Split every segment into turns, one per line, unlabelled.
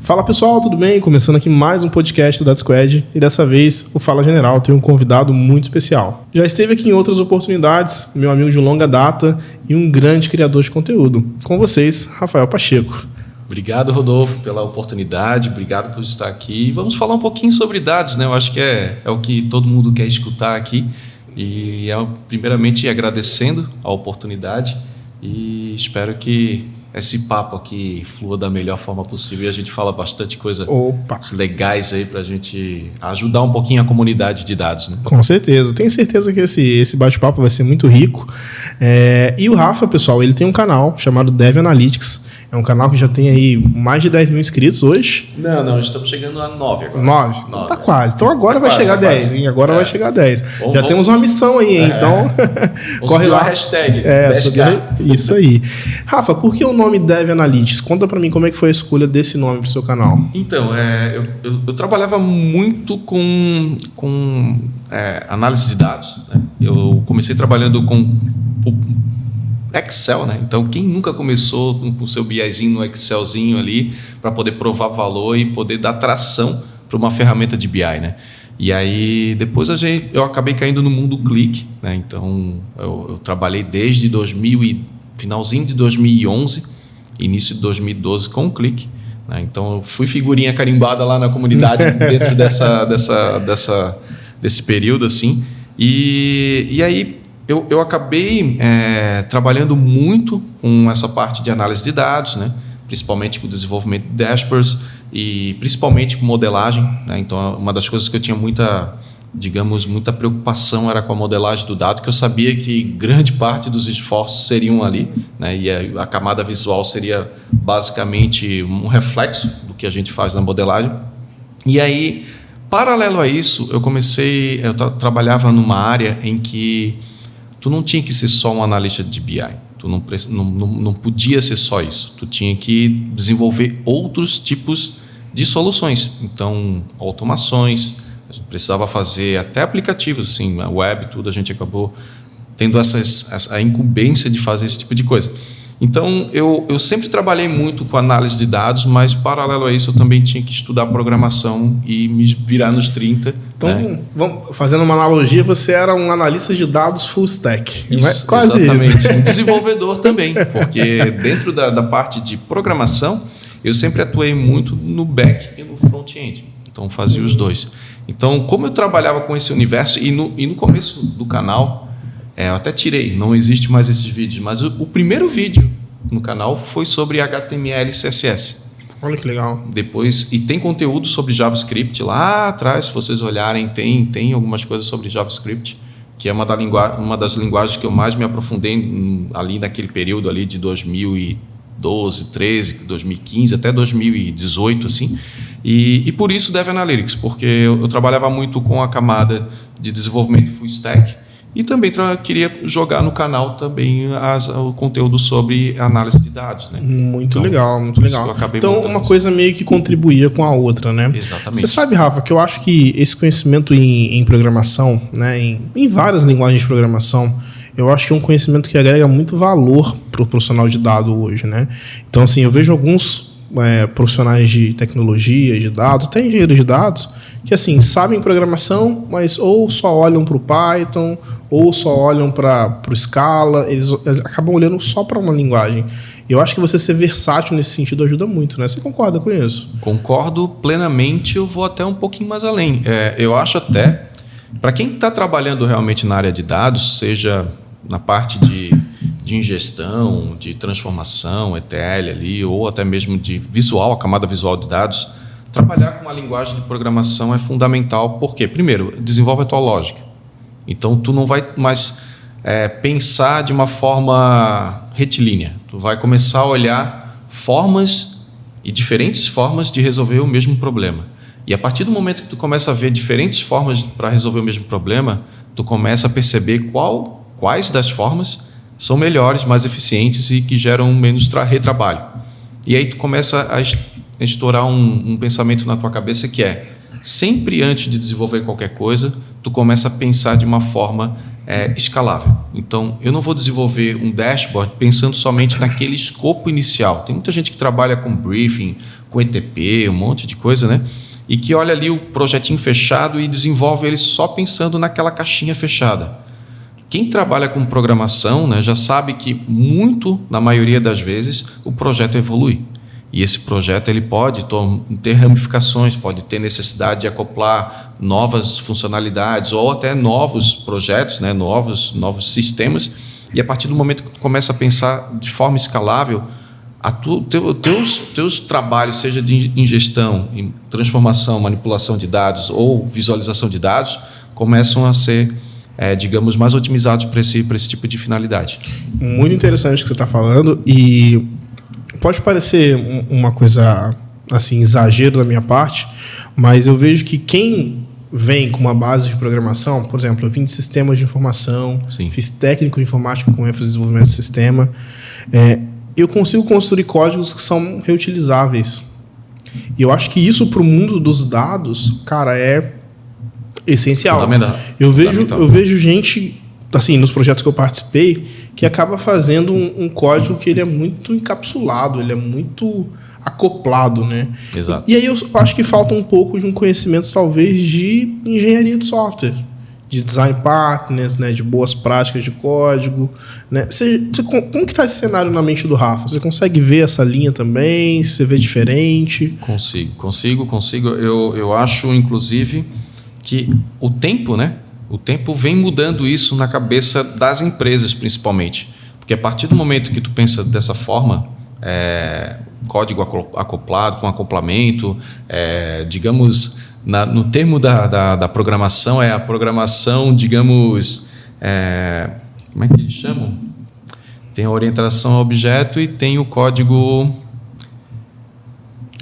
Fala pessoal, tudo bem? Começando aqui mais um podcast do Data Squad e dessa vez o Fala General tem um convidado muito especial. Já esteve aqui em outras oportunidades, meu amigo de longa data e um grande criador de conteúdo. Com vocês, Rafael Pacheco.
Obrigado, Rodolfo, pela oportunidade, obrigado por estar aqui. Vamos falar um pouquinho sobre dados, né? Eu acho que é o que todo mundo quer escutar aqui. E primeiramente agradecendo a oportunidade e espero que esse papo aqui flua da melhor forma possível e a gente fala bastante coisas legais aí para a gente ajudar um pouquinho a comunidade de dados, né?
Com certeza, tenho certeza que esse bate-papo vai ser muito rico. E o Rafa, pessoal, ele tem um canal chamado Dev Analytics. É um canal que já tem aí mais de 10 mil inscritos hoje.
Não, estamos chegando a 9 agora.
9? Então tá quase. Então agora vai chegar a 10, hein? Agora vai chegar a 10. Temos uma missão aí, hein? Então, corre lá.
A hashtag.
Isso aí. Rafa, por que o nome Dev Analytics? Conta pra mim como é que foi a escolha desse nome pro seu canal.
Então, eu trabalhava muito com análise de dados, né? Eu comecei trabalhando com Excel, né? Então, quem nunca começou com o seu BIzinho no Excelzinho ali para poder provar valor e poder dar tração para uma ferramenta de BI, né? E aí, depois eu acabei caindo no mundo Qlik, né? Então, eu trabalhei desde finalzinho de 2011, início de 2012 com o Qlik, né? Então, eu fui figurinha carimbada lá na comunidade dentro desse período, assim. E aí, eu acabei trabalhando muito com essa parte de análise de dados, né? Principalmente com o desenvolvimento de dashboards e principalmente com modelagem, né? Então, uma das coisas que eu tinha muita preocupação era com a modelagem do dado, que eu sabia que grande parte dos esforços seriam ali, né? E a camada visual seria basicamente um reflexo do que a gente faz na modelagem. E aí, paralelo a isso, eu trabalhava numa área em que tu não tinha que ser só um analista de BI. Tu não podia ser só isso. Tu tinha que desenvolver outros tipos de soluções. Então, automações. A gente precisava fazer até aplicativos, assim, a web, tudo. A gente acabou tendo a incumbência de fazer esse tipo de coisa. Então, eu sempre trabalhei muito com análise de dados, mas, paralelo a isso, eu também tinha que estudar programação e me virar nos 30.
Então, fazendo uma analogia, você era um analista de dados full stack.
Isso,
quase
exatamente.
isso.
Um desenvolvedor também, porque dentro da parte de programação, eu sempre atuei muito no back e no front-end. Então, fazia os dois. Então, como eu trabalhava com esse universo, e no começo do canal, eu até tirei, não existe mais esses vídeos, mas o primeiro vídeo no canal foi sobre HTML e CSS.
Olha que legal.
Depois, e tem conteúdo sobre JavaScript lá atrás, se vocês olharem, tem algumas coisas sobre JavaScript, que é uma das linguagens que eu mais me aprofundei ali naquele período ali de 2012, 13, 2015 até 2018, assim. E por isso Dev Analytics, porque eu trabalhava muito com a camada de desenvolvimento full stack. E também queria jogar no canal também o conteúdo sobre análise de dados, né?
Muito legal. Então, uma coisa meio que contribuía com a outra, né?
Exatamente.
Você sabe, Rafa, que eu acho que esse conhecimento em programação, né, em várias linguagens de programação, eu acho que é um conhecimento que agrega muito valor para o profissional de dado hoje, né? Então, assim, eu vejo alguns profissionais de tecnologia, de dados, até engenheiros de dados, que assim, sabem programação, mas ou só olham para o Python, ou só olham para o Scala, eles acabam olhando só para uma linguagem. Eu acho que você ser versátil nesse sentido ajuda muito, né? Você concorda com isso?
Concordo plenamente, eu vou até um pouquinho mais além. Eu acho até, para quem está trabalhando realmente na área de dados, seja na parte de ingestão, de transformação, ETL ali, ou até mesmo de visual, a camada visual de dados, trabalhar com a linguagem de programação é fundamental, porque, primeiro, desenvolve a tua lógica. Então, tu não vai mais pensar de uma forma retilínea. Tu vai começar a olhar formas e diferentes formas de resolver o mesmo problema. E a partir do momento que tu começa a ver diferentes formas para resolver o mesmo problema, tu começa a perceber quais das formas são melhores, mais eficientes e que geram menos retrabalho. E aí tu começa a estourar um pensamento na tua cabeça que sempre antes de desenvolver qualquer coisa, tu começa a pensar de uma forma escalável. Então, eu não vou desenvolver um dashboard pensando somente naquele escopo inicial. Tem muita gente que trabalha com briefing, com ETP, um monte de coisa, né? E que olha ali o projetinho fechado e desenvolve ele só pensando naquela caixinha fechada. Quem trabalha com programação, né, já sabe que muito, na maioria das vezes, o projeto evolui. E esse projeto ele pode ter ramificações, pode ter necessidade de acoplar novas funcionalidades ou até novos projetos, né, novos sistemas. E a partir do momento que tu começa a pensar de forma escalável, teus trabalhos, seja de ingestão, em transformação, manipulação de dados ou visualização de dados, começam a ser, digamos, mais otimizados para esse tipo de finalidade.
Muito interessante o que você está falando, e pode parecer uma coisa assim, exagero da minha parte, mas eu vejo que quem vem com uma base de programação, por exemplo, eu vim de sistemas de informação,
Sim.
Fiz técnico de informática com ênfase em desenvolvimento de sistema, eu consigo construir códigos que são reutilizáveis. E eu acho que isso para o mundo dos dados, cara, é essencial. Eu vejo gente, assim, nos projetos que eu participei, que acaba fazendo um código que ele é muito encapsulado, ele é muito acoplado, né?
Exato.
E aí eu acho que falta um pouco de um conhecimento, talvez, de engenharia de software, de design partners, né, de boas práticas de código, né? Como que está esse cenário na mente do Rafa? Você consegue ver essa linha também? Você vê diferente?
Consigo. Eu acho, inclusive, que o tempo, né? O tempo vem mudando isso na cabeça das empresas, principalmente. Porque a partir do momento que tu pensa dessa forma, código acoplado, com acoplamento, digamos, no termo da programação, é a programação, digamos, como é que eles chamam? Tem a orientação ao objeto e tem o código...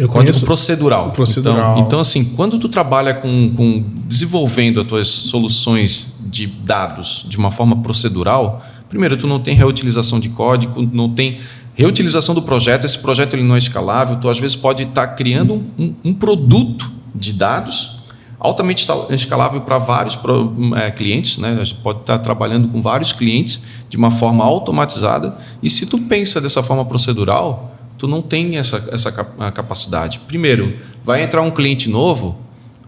Código procedural. Então, assim, quando tu trabalha com desenvolvendo as tuas soluções de dados de uma forma procedural, primeiro, tu não tem reutilização de código, não tem reutilização do projeto, esse projeto ele não é escalável, tu às vezes pode estar criando um produto de dados altamente escalável para vários clientes, né? A gente pode estar trabalhando com vários clientes de uma forma automatizada, e se tu pensa dessa forma procedural, tu não tem essa capacidade. Primeiro, vai entrar um cliente novo,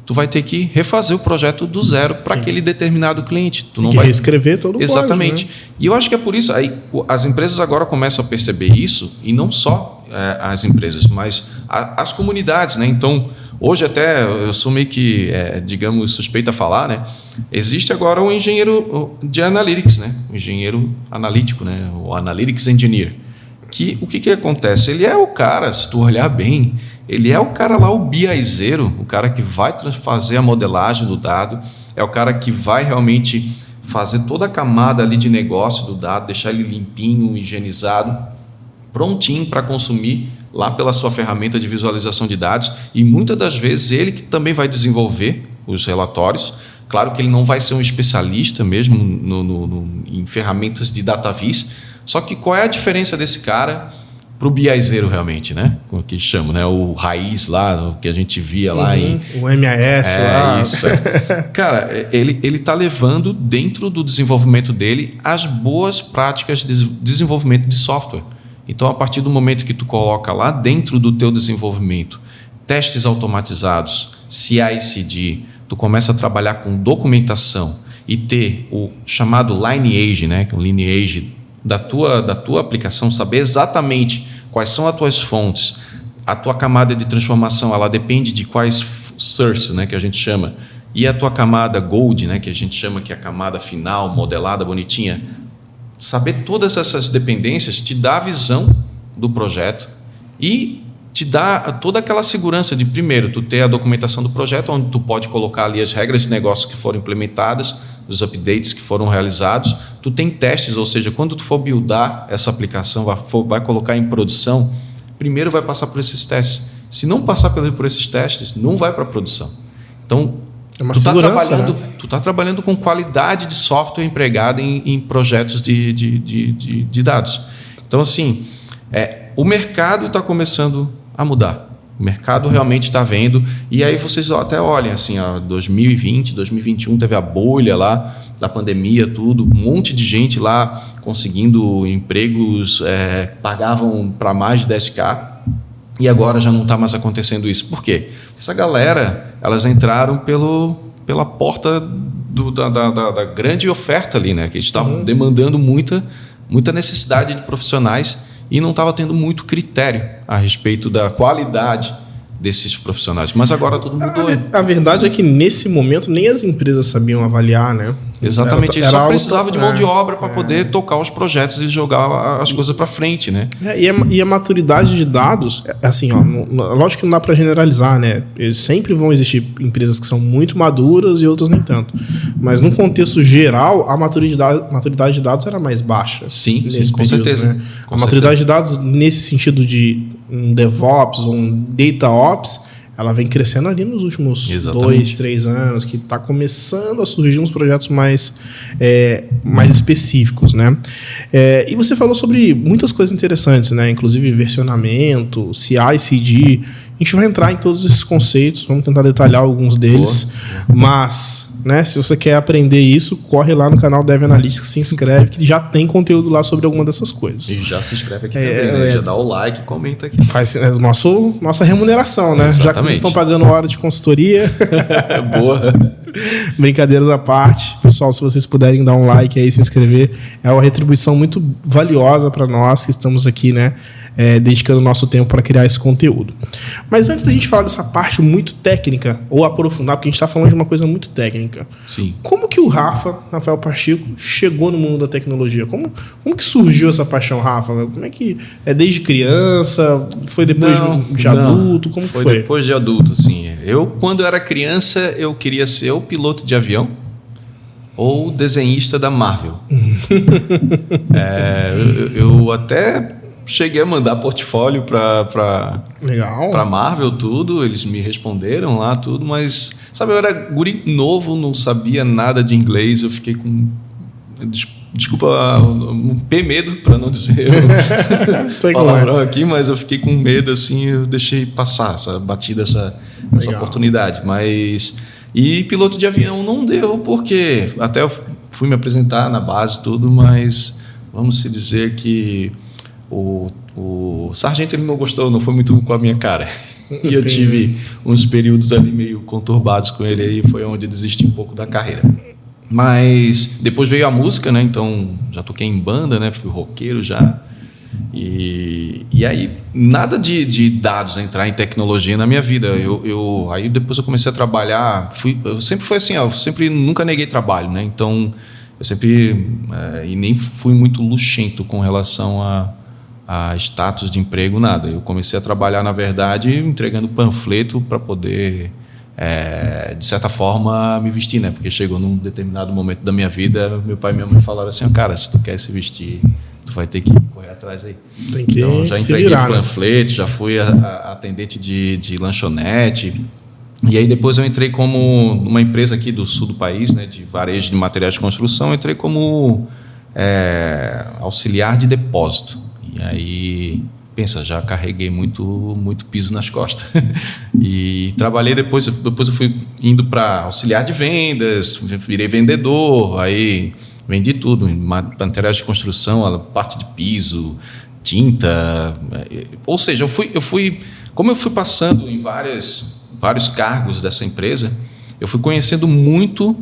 tu vai ter que refazer o projeto do zero para aquele determinado cliente. Tu não vai
reescrever todo o código.
Exatamente. Né? E eu acho que é por isso, aí as empresas agora começam a perceber isso, e não só as empresas, mas as comunidades, né? Então, hoje até eu sou meio que, digamos, suspeito a falar, né? Existe agora um engenheiro de analytics, né? Um engenheiro analítico, né? O analytics engineer. O que acontece? Ele é o cara, se tu olhar bem, ele é o cara lá, o BIzeiro, o cara que vai fazer a modelagem do dado, é o cara que vai realmente fazer toda a camada ali de negócio do dado, deixar ele limpinho, higienizado, prontinho para consumir lá pela sua ferramenta de visualização de dados, e muitas das vezes ele que também vai desenvolver os relatórios. Claro que ele não vai ser um especialista mesmo em ferramentas de data vis. Só que qual é a diferença desse cara para o BIzeiro realmente, né? Como que chama, né? O raiz lá, o que a gente via lá em...
O MAS lá.
Isso. Cara, ele está levando dentro do desenvolvimento dele as boas práticas de desenvolvimento de software. Então, a partir do momento que tu coloca lá dentro do teu desenvolvimento testes automatizados, CI/CD, tu começa a trabalhar com documentação e ter o chamado lineage, né? Que é o lineage da tua aplicação, saber exatamente quais são as tuas fontes, a tua camada de transformação, ela depende de quais source, né, que a gente chama, e a tua camada gold, né, que a gente chama que é a camada final, modelada, bonitinha. Saber todas essas dependências te dá a visão do projeto e te dá toda aquela segurança de, primeiro, tu ter a documentação do projeto, onde tu pode colocar ali as regras de negócio que foram implementadas, os updates que foram realizados, tu tem testes, ou seja, quando tu for buildar essa aplicação, vai colocar em produção, primeiro vai passar por esses testes. Se não passar por esses testes, não vai para a produção. Então, tu tá trabalhando com qualidade de software empregada em projetos de dados. Então, assim, o mercado está começando a mudar. O mercado realmente está vendo, e aí vocês até olhem, assim, 2020, 2021 teve a bolha lá da pandemia, tudo, um monte de gente lá conseguindo empregos, pagavam para mais de 10K, E agora já não está mais acontecendo isso. Por quê? Essa galera, elas entraram pela porta da grande oferta ali, né? Que eles estavam demandando muita necessidade de profissionais e não estava tendo muito critério a respeito da qualidade desses profissionais. Mas agora tudo mudou.
A verdade é que nesse momento nem as empresas sabiam avaliar, né?
Exatamente, eles só precisavam de mão de obra para poder tocar os projetos e jogar as coisas para frente, né?
E a maturidade de dados, assim, ó, lógico que não dá para generalizar, né? Sempre vão existir empresas que são muito maduras e outras nem tanto. Mas no contexto geral, a maturidade de dados era mais baixa.
Sim, com
período,
certeza.
Né? A maturidade de dados, nesse sentido de um DevOps ou um DataOps, ela vem crescendo ali nos últimos 2, 3 anos, que está começando a surgir uns projetos mais específicos, né? E você falou sobre muitas coisas interessantes, né? Inclusive versionamento, CI, CD. A gente vai entrar em todos esses conceitos, vamos tentar detalhar alguns deles, mas... Né? Se você quer aprender isso, corre lá no canal Dev Analytics, se inscreve, que já tem conteúdo lá sobre alguma dessas coisas.
E já se inscreve aqui também, né? Já dá o like, comenta aqui.
Faz nossa remuneração, né?
Exatamente.
Já que vocês estão pagando hora de consultoria.
Boa.
Brincadeiras à parte. Pessoal, se vocês puderem dar um like aí, se inscrever, é uma retribuição muito valiosa para nós que estamos aqui, né? Dedicando o nosso tempo para criar esse conteúdo. Mas antes da gente falar dessa parte muito técnica, ou aprofundar, porque a gente está falando de uma coisa muito técnica.
Sim.
Como que o Rafael Pacheco, chegou no mundo da tecnologia? Como que surgiu essa paixão, Rafa? Como é que desde criança? Foi depois de adulto? Como que foi?
Foi depois de adulto, assim. Eu, quando era criança, eu queria ser ou piloto de avião ou desenhista da Marvel. Eu até... cheguei a mandar portfólio para Marvel, tudo. Eles me responderam lá, tudo. Mas, sabe, eu era guri novo, não sabia nada de inglês. Eu fiquei com... Desculpa, um medo, para não dizer palavrão aqui, mas eu fiquei com medo, assim. Eu deixei passar essa batida, essa oportunidade. Mas... E piloto de avião não deu, porque... Até eu fui me apresentar na base, tudo, mas... Vamos se dizer que... O sargento ele não gostou, não foi muito com a minha cara. E eu tive uns períodos ali meio conturbados com ele, aí foi onde eu desisti um pouco da carreira. Mas depois veio a música, né? Então já toquei em banda, né? Fui roqueiro já. E aí nada de dados entrar em tecnologia na minha vida. Aí depois eu comecei a trabalhar. Eu sempre fui assim, eu sempre nunca neguei trabalho, né? Então eu sempre e nem fui muito luxento com relação a status de emprego, nada. Eu comecei a trabalhar, na verdade, entregando panfleto para poder, de certa forma, me vestir, né? Porque chegou num determinado momento da minha vida, meu pai e minha mãe falaram assim, cara, se tu quer se vestir, tu vai ter que correr atrás aí.
Tem que
então, já entreguei
virar,
panfleto, já fui atendente de lanchonete. E aí depois eu entrei como numa empresa aqui do sul do país, né, de varejo de materiais de construção, entrei como auxiliar de depósito. E aí, pensa, já carreguei muito piso nas costas. E trabalhei depois eu fui indo para auxiliar de vendas, virei vendedor, aí vendi tudo, materiais de construção, a parte de piso, tinta. Ou seja, como eu fui passando em vários cargos dessa empresa, eu fui conhecendo muito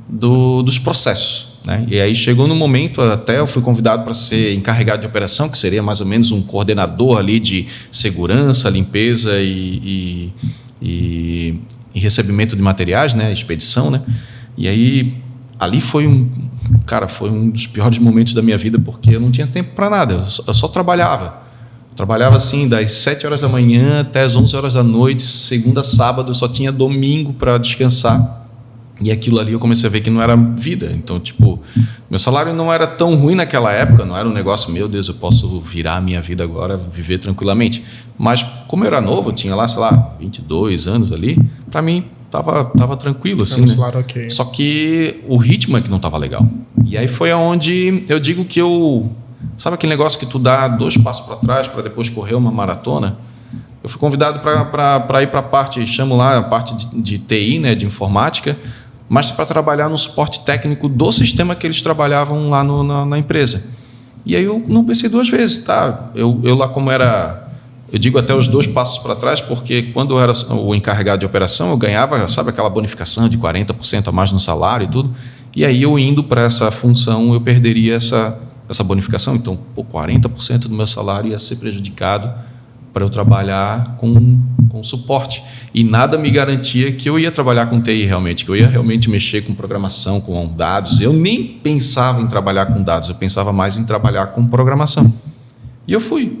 dos processos. Né? E aí chegou no momento, até eu fui convidado para ser encarregado de operação, que seria mais ou menos um coordenador ali de segurança, limpeza e recebimento de materiais, né? Expedição, né? E aí ali foi um dos piores momentos da minha vida, porque eu não tinha tempo para nada, eu só trabalhava. Trabalhava assim das 7 horas da manhã até as 11 horas da noite, segunda a sábado, eu só tinha domingo para descansar. E aquilo ali eu comecei a ver que não era vida. Então, tipo, meu salário não era tão ruim naquela época, não era um negócio, meu Deus, eu posso virar a minha vida agora, viver tranquilamente. Mas como eu era novo, eu tinha lá, sei lá, 22 anos ali, para mim tava tranquilo, assim, né?
Claro, okay.
Só que o ritmo é que não tava legal. E aí foi aonde eu digo que sabe aquele negócio que tu dá 2 passos para trás para depois correr uma maratona? Eu fui convidado para ir para a parte, chamo lá a parte de TI, né, de informática, mas para trabalhar no suporte técnico do sistema que eles trabalhavam lá na empresa. E aí eu não pensei 2 vezes, tá? Eu lá, como era Eu digo até os 2 passos para trás, porque quando eu era o encarregado de operação, eu ganhava, sabe, aquela bonificação de 40% a mais no salário e tudo. E aí, eu indo para essa função, eu perderia essa bonificação. Então, 40% do meu salário ia ser prejudicado para eu trabalhar com suporte. E nada me garantia que eu ia trabalhar com TI realmente, que eu ia realmente mexer com programação, com dados. Eu nem pensava em trabalhar com dados, eu pensava mais em trabalhar com programação. E eu fui.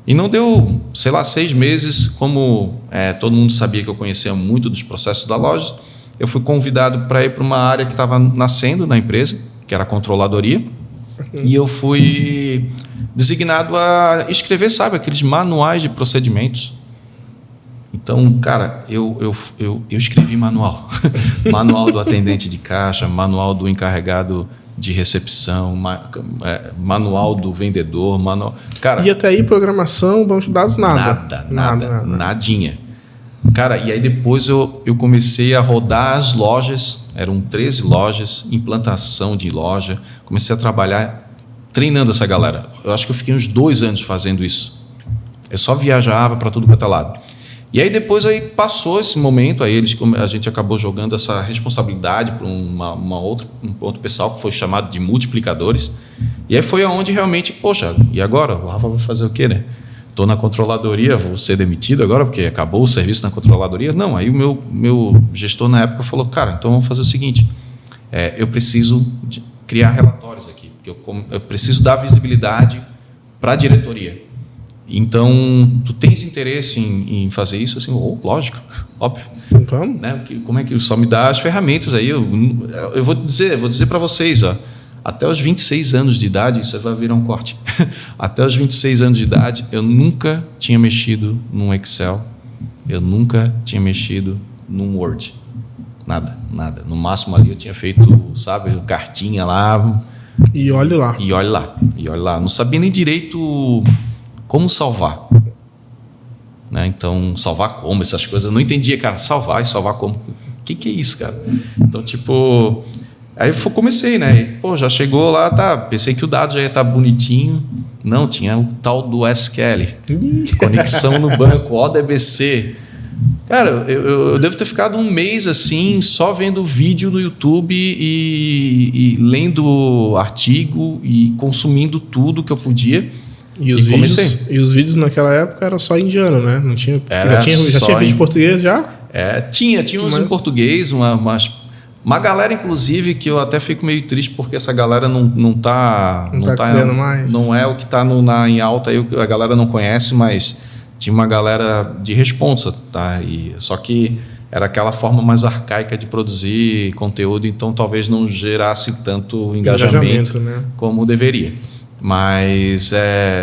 E não deu, 6 meses, como todo mundo sabia que eu conhecia muito dos processos da loja, eu fui convidado para ir para uma área que estava nascendo na empresa, que era a controladoria, e eu fui designado a escrever, sabe, aqueles manuais de procedimentos. Então, cara, eu escrevi manual. Manual do atendente de caixa, manual do encarregado de recepção, manual do vendedor, manual... Cara,
e até aí, programação, banco de dados, nada.
Nadinha. Cara, e aí depois eu comecei a rodar as lojas, eram 13 lojas, implantação de loja, comecei a trabalhar treinando essa galera. Eu acho que eu fiquei uns 2 anos fazendo isso. Eu só viajava para tudo quanto é lado. E aí depois passou esse momento, aí a gente acabou jogando essa responsabilidade para um outro pessoal que foi chamado de multiplicadores. E aí foi aonde realmente, poxa, e agora? O Rafa vai fazer o quê, né? Estou na controladoria, vou ser demitido agora porque acabou o serviço na controladoria? Não, aí o meu gestor na época falou, cara, então vamos fazer o seguinte, eu preciso criar relatórios aqui, porque eu preciso dar visibilidade para a diretoria. Então, tu tens interesse em fazer isso? Assim, lógico, óbvio.
Vamos.
Né? Como é que só me dá as ferramentas aí? Eu vou dizer para vocês, ó, até os 26 anos de idade, isso vai virar um corte. Até os 26 anos de idade, eu nunca tinha mexido num Excel, eu nunca tinha mexido num Word. Nada. No máximo ali eu tinha feito, sabe, cartinha lá.
E olha lá. Não sabia nem direito como salvar. Né? Então, salvar como, essas coisas. Eu não entendia, cara, salvar como. O que é isso, cara? Então, tipo... Aí eu comecei, né? E, já chegou lá, tá. Pensei que o dado já ia estar bonitinho. Não, tinha o tal do SQL. Conexão no banco, ODBC. Cara, eu devo ter ficado 1 mês assim, só vendo vídeo no YouTube e lendo artigo e consumindo tudo que eu podia. E os vídeos naquela época era só indiano, né? Não tinha, já tinha vídeo em português já?
Tinha uns em português, uma galera, inclusive, que eu até fico meio triste porque essa galera não tá
criando mais.
Não é o que está em alta aí, a galera não conhece, mas tinha uma galera de responsa, tá? Só que era aquela forma mais arcaica de produzir conteúdo, então talvez não gerasse tanto engajamento né? Como deveria. Mas,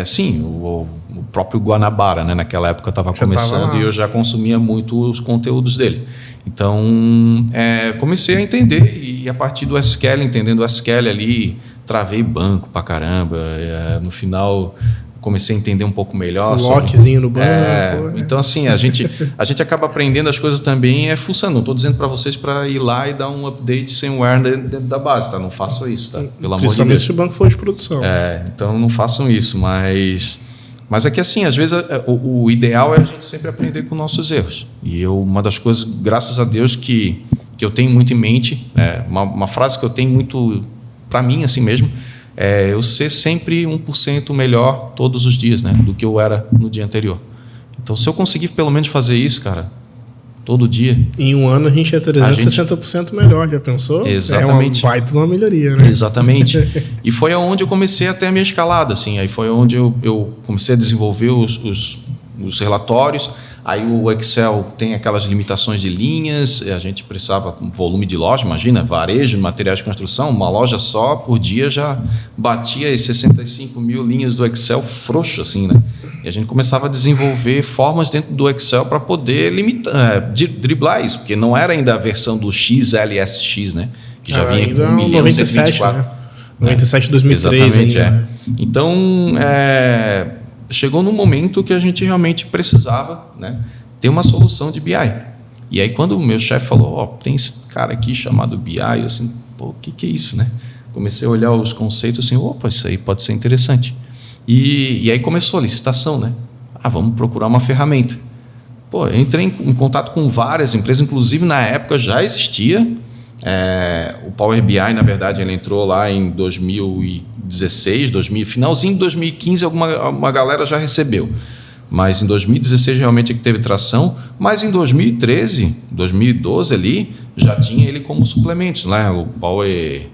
sim, o próprio Guanabara, né? Naquela época eu estava começando e eu já consumia muito os conteúdos dele. Então, comecei a entender e a partir do SQL, entendendo o SQL ali, travei banco pra caramba. No final, comecei a entender um pouco melhor.
Lockzinho no banco.
Então, assim, a gente acaba aprendendo as coisas também funcionando. Não estou dizendo para vocês para ir lá e dar um update firmware dentro da base, tá? Não façam isso, tá? Pelo amor de Deus.
Principalmente se o banco for de produção.
Então, não façam isso, Mas é que assim, às vezes o ideal é a gente sempre aprender com nossos erros. E uma das coisas, graças a Deus, que eu tenho muito em mente, uma frase que eu tenho muito para mim assim mesmo, eu ser sempre 1% melhor todos os dias, né, do que eu era no dia anterior. Então, se eu conseguir pelo menos fazer isso, cara, todo dia...
Em um ano a gente é 360% melhor, já pensou?
Exatamente.
É uma baita de uma melhoria, né?
Exatamente. E foi onde eu comecei a ter a minha escalada, assim. Aí foi onde eu comecei a desenvolver os relatórios. Aí o Excel tem aquelas limitações de linhas, a gente precisava um volume de loja, imagina, varejo, materiais de construção, uma loja só por dia já batia as 65 mil linhas do Excel frouxo, assim, né? E a gente começava a desenvolver formas dentro do Excel para poder driblar isso, porque não era ainda a versão do XLSX, né? Que já vinha com 1.124.
Né? 97, 2003.
Exatamente,
ainda, né?
Então, chegou num momento que a gente realmente precisava, né, ter uma solução de BI. E aí, quando o meu chefe falou, tem esse cara aqui chamado BI, eu assim, o que é isso, né? Comecei a olhar os conceitos assim, isso aí pode ser interessante. E aí começou a licitação, né? vamos procurar uma ferramenta. Pô, eu entrei em contato com várias empresas, inclusive na época já existia. O Power BI, na verdade, ele entrou lá em 2016, finalzinho de 2015, uma galera já recebeu. Mas em 2016 realmente é que teve tração. Mas em 2013, 2012 ali, já tinha ele como suplementos, né? O Power,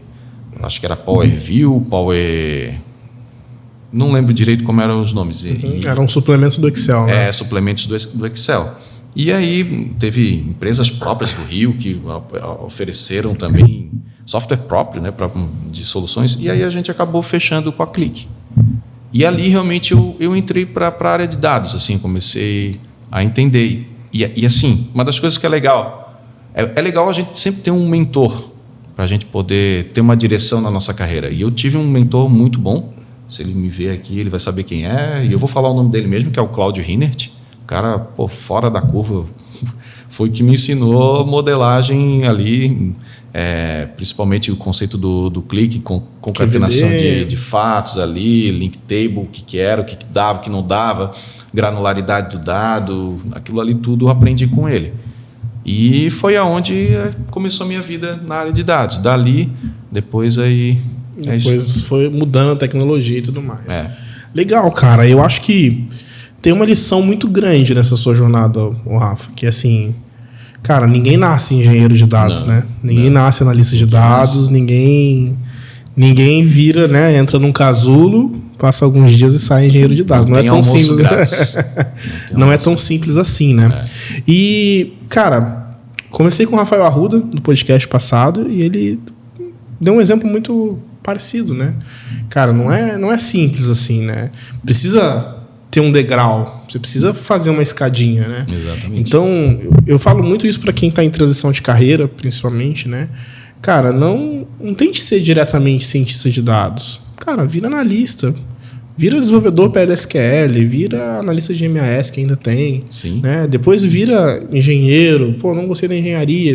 acho que era Power View, Power... Não lembro direito como eram os nomes.
Era um suplemento do Excel, né?
Suplementos do Excel. E aí teve empresas próprias do Rio que ofereceram também software próprio, né, de soluções. E aí a gente acabou fechando com a Qlik. E ali realmente eu entrei para a área de dados, assim, comecei a entender. E assim, uma das coisas que é legal, é legal a gente sempre ter um mentor para a gente poder ter uma direção na nossa carreira. E eu tive um mentor muito bom. Se ele me ver aqui, ele vai saber quem é. E eu vou falar o nome dele mesmo, que é o Cláudio Rinert. O cara, fora da curva, foi que me ensinou modelagem ali, principalmente o conceito do Qlik, concatenação de fatos ali, link table, o que era, o que dava, o que não dava, granularidade do dado, aquilo ali tudo eu aprendi com ele. E foi aonde começou a minha vida na área de dados. Dali, depois
foi mudando a tecnologia e tudo mais. Legal, cara. Eu acho que tem uma lição muito grande nessa sua jornada, Rafa, que é assim, cara, ninguém nasce engenheiro de dados, né? Ninguém nasce analista de dados, ninguém vira, né? Entra num casulo, passa alguns dias e sai engenheiro de dados. Não é tão simples. Não é tão simples assim, né? E, cara, comecei com o Rafael Arruda, no podcast passado, e ele deu um exemplo muito parecido, né? Cara, não é simples assim, né? Precisa ter um degrau, você precisa fazer uma escadinha, né?
Exatamente.
Então, eu falo muito isso para quem está em transição de carreira, principalmente, né? Cara, não tente ser diretamente cientista de dados. Cara, vira analista, vira desenvolvedor PLSQL, vira analista de MAS, que ainda tem.
Sim.
Né? Depois vira engenheiro, não gostei da engenharia,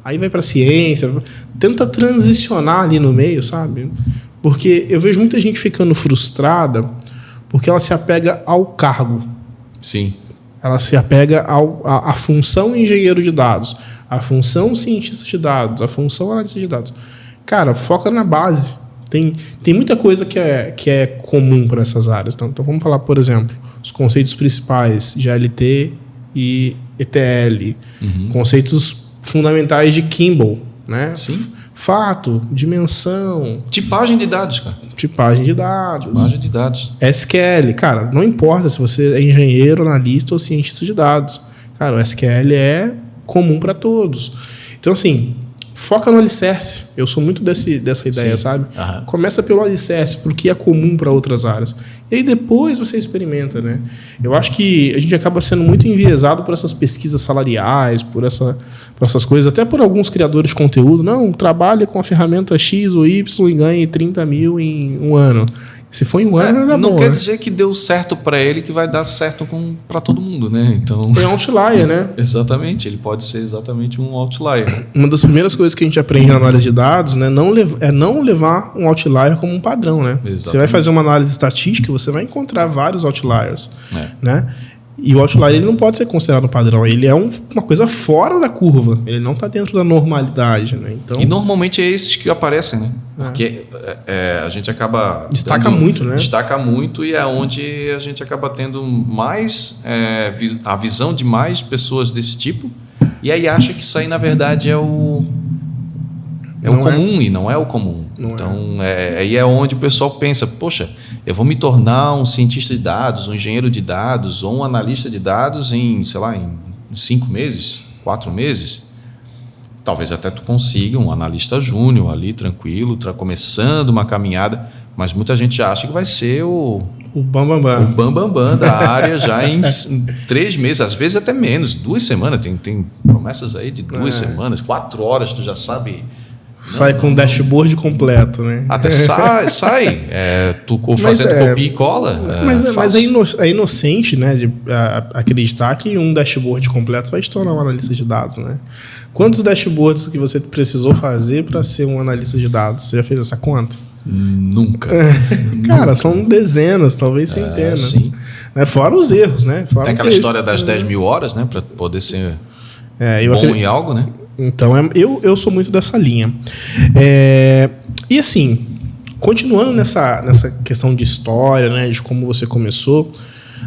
aí vai para ciência, tenta transicionar ali no meio, sabe? Porque eu vejo muita gente ficando frustrada porque ela se apega ao cargo.
Sim.
Ela se apega à função engenheiro de dados, à função cientista de dados, à função analista de dados. Cara, foca na base. Tem muita coisa que é comum para essas áreas. Então, vamos falar, por exemplo, os conceitos principais de GLT e ETL, conceitos fundamentais de Kimball, né?
Sim.
Fato, dimensão.
Tipagem de dados, cara.
Tipagem de dados.
Tipagem de dados.
SQL. Cara, não importa se você é engenheiro, analista ou cientista de dados. Cara, o SQL é comum para todos. Então, assim, foca no alicerce. Eu sou muito dessa ideia, sabe?
Uhum.
Começa pelo alicerce, porque é comum para outras áreas. E aí depois você experimenta, né? Eu acho que a gente acaba sendo muito enviesado por essas pesquisas salariais, por essas coisas, até por alguns criadores de conteúdo. Não, trabalha com a ferramenta X ou Y e ganhe 30 mil em um ano. Se for em um ano, era
não
bom,
quer
né?
dizer que deu certo para ele que vai dar certo para todo mundo, né? Então,
é um outlier, né?
Exatamente, ele pode ser exatamente um outlier.
Uma das primeiras coisas que a gente aprende na análise de dados, né, é não levar um outlier como um padrão, né?
Exatamente.
Você vai fazer uma análise estatística, você vai encontrar vários outliers, né? E o outlier ele não pode ser considerado um padrão, ele é uma coisa fora da curva, ele não está dentro da normalidade, né? Então,
e normalmente é esses que aparecem, né? Porque a gente acaba...
Destaca muito, né?
Destaca muito e é onde a gente acaba tendo mais... a visão de mais pessoas desse tipo e aí acha que isso aí, na verdade, é o comum e não é o comum. Então, aí é onde o pessoal pensa, poxa, eu vou me tornar um cientista de dados, um engenheiro de dados ou um analista de dados em, sei lá, em 5 meses, 4 meses. Talvez até tu consiga um analista júnior ali, tranquilo, começando uma caminhada, mas muita gente acha que vai ser o
bambambam.
O bambambam da área já em 3 meses, às vezes até menos, 2 semanas. Tem promessas aí de 2 semanas, 4 horas, tu já sabe...
Sai com o dashboard completo, né?
Até sai. Tu fazendo copia e cola.
Mas é inocente, né, de acreditar que um dashboard completo vai te tornar um analista de dados, né? Quantos dashboards que você precisou fazer para ser um analista de dados? Você já fez essa conta?
Nunca.
Cara, são dezenas, talvez centenas.
Sim.
Né? Fora os erros, né? Fora
tem aquela história das 10 mil horas, né? Para poder ser bom em algo, né?
Então, eu sou muito dessa linha. E assim, continuando nessa questão de história, né? De como você começou,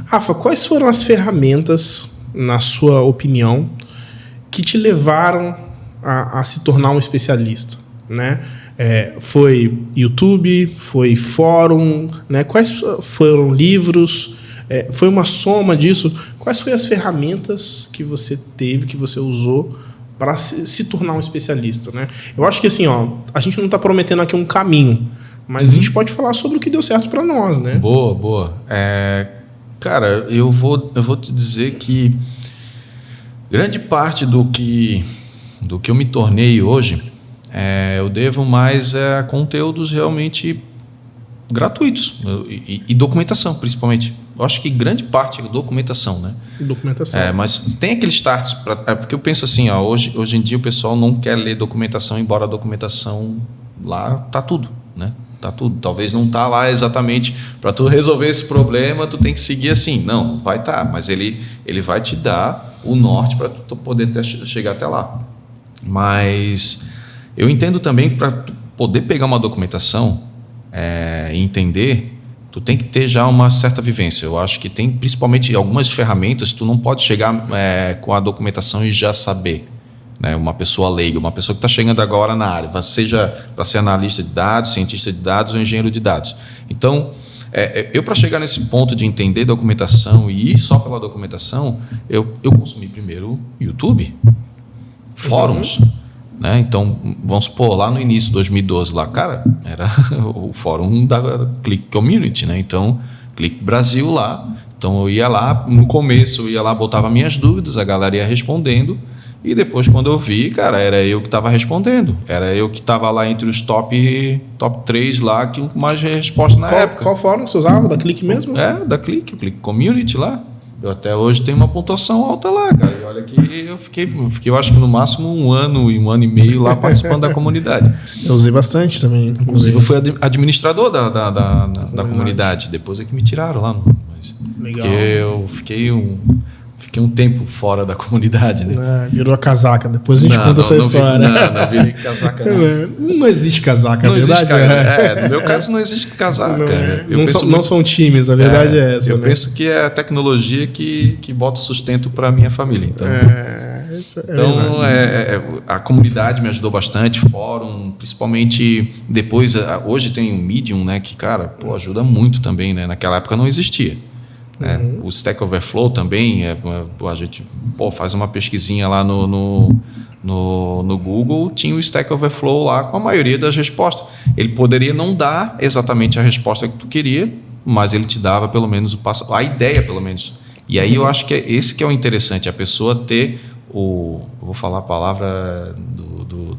Rafa, quais foram as ferramentas, na sua opinião, que te levaram a se tornar um especialista, né? Foi YouTube, foi fórum, né? Quais foram livros? Foi uma soma disso? Quais foram as ferramentas que você teve, que você usou para se tornar um especialista, né? Eu acho que assim, a gente não está prometendo aqui um caminho, mas a gente pode falar sobre o que deu certo para nós, né?
Boa. Cara, eu vou te dizer que grande parte do que eu me tornei hoje, eu devo mais a conteúdos realmente gratuitos e documentação, principalmente. Eu acho que grande parte é documentação, né?
Documentação.
Mas tem aqueles starts, porque eu penso assim, hoje em dia o pessoal não quer ler documentação, embora a documentação lá tá tudo, né? Tá tudo. Talvez não tá lá exatamente para tu resolver esse problema, tu tem que seguir assim. Não, vai estar, mas ele vai te dar o norte para tu poder chegar até lá. Mas eu entendo também, para tu poder pegar uma documentação e entender, tu tem que ter já uma certa vivência. Eu acho que tem, principalmente algumas ferramentas, tu não pode chegar com a documentação e já saber. Né? Uma pessoa leiga, uma pessoa que está chegando agora na área, seja para ser analista de dados, cientista de dados ou engenheiro de dados. Então, eu para chegar nesse ponto de entender documentação e ir só pela documentação, eu consumi primeiro YouTube, fóruns. Né? Então, vamos supor, lá no início de 2012, lá, cara, era o fórum da Click Community, né? Então, Click Brasil lá. Então, eu ia lá, no começo, eu ia lá, botava minhas dúvidas, a galera ia respondendo, e depois, quando eu vi, cara, era eu que estava respondendo. Era eu que estava lá entre os top 3 lá, que mais resposta na época.
Qual fórum você usava? Da Click mesmo?
Da Click, o Click Community lá. Eu até hoje tenho uma pontuação alta lá, cara. E olha que eu fiquei, eu acho que no máximo um ano e meio lá participando da comunidade.
Eu usei bastante também.
Inclusive eu fui administrador da comunidade. Depois é que me tiraram lá.
Legal.
Porque eu fiquei um tempo fora da comunidade, né?
Virou a casaca. Depois a gente conta essa história.
Não virei casaca, não.
Não existe casaca,
não
na verdade.
Existe, no meu caso não existe casaca.
Não são times, a verdade é essa.
Eu penso que é a tecnologia que bota o sustento para a minha família. Então, a comunidade me ajudou bastante, fórum, principalmente depois, hoje tem o Medium, né, que, cara, ajuda muito também, né? Naquela época não existia. O Stack Overflow também, a gente faz uma pesquisinha lá no Google, tinha o Stack Overflow lá com a maioria das respostas. Ele poderia não dar exatamente a resposta que tu queria, mas ele te dava pelo menos a ideia, pelo menos. E aí eu acho que esse que é o interessante, a pessoa ter eu vou falar a palavra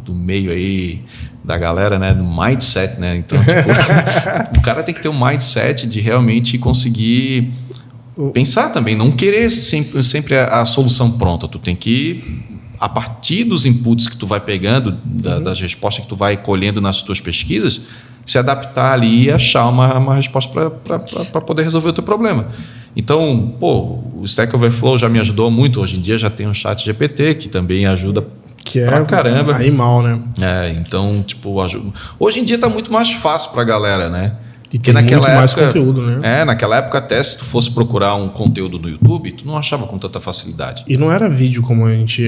do meio aí da galera, né, do mindset, né? Então, o cara tem que ter um mindset de realmente conseguir pensar também, não querer sempre a solução pronta. Tu tem que, a partir dos inputs que tu vai pegando, das respostas que tu vai colhendo nas tuas pesquisas, se adaptar ali e achar uma resposta para poder resolver o teu problema. Então, o Stack Overflow já me ajudou muito. Hoje em dia já tem o ChatGPT, que também ajuda pra caramba.
Aí mal, né?
Então, ajuda. Hoje em dia tá muito mais fácil pra galera, né?
E tem muito mais conteúdo, né?
Naquela época, até se tu fosse procurar um conteúdo no YouTube, tu não achava com tanta facilidade.
E não era vídeo como a gente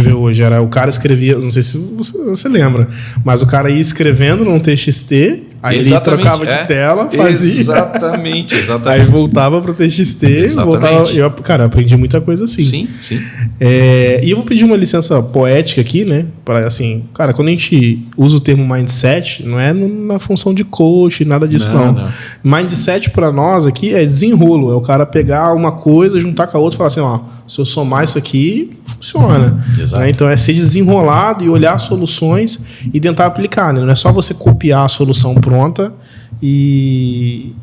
vê hoje. Era o cara escrevia, não sei se você lembra, mas o cara ia escrevendo num TXT, aí ele trocava de tela, fazia.
Exatamente.
Aí voltava pro TXT, voltava. Eu aprendi muita coisa assim.
Sim.
E eu vou pedir uma licença poética aqui, né? Para assim, cara, quando a gente usa o termo mindset, não é na função de coach, nada disso não. Mindset para nós aqui é desenrolo, é o cara pegar uma coisa, juntar com a outra e falar assim, se eu somar isso aqui, funciona. Né? Então é ser desenrolado e olhar soluções e tentar aplicar, né? Não é só você copiar a solução pronta e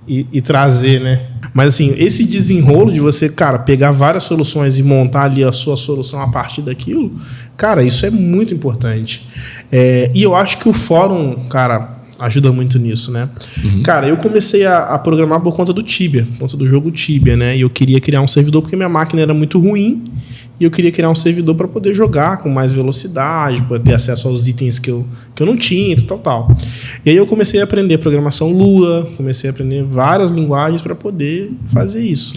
trazer, né? Mas assim, esse desenrolo de você, cara, pegar várias soluções e montar ali a sua solução a partir daquilo, cara, isso é muito importante. E eu acho que o fórum, cara, ajuda muito nisso, né? Cara, eu comecei a programar por conta do Tibia, por conta do jogo Tibia, né? E eu queria criar um servidor porque minha máquina era muito ruim e eu queria criar um servidor para poder jogar com mais velocidade, para ter acesso aos itens que eu não tinha, tal. E aí eu comecei a aprender programação Lua, comecei a aprender várias linguagens para poder fazer isso.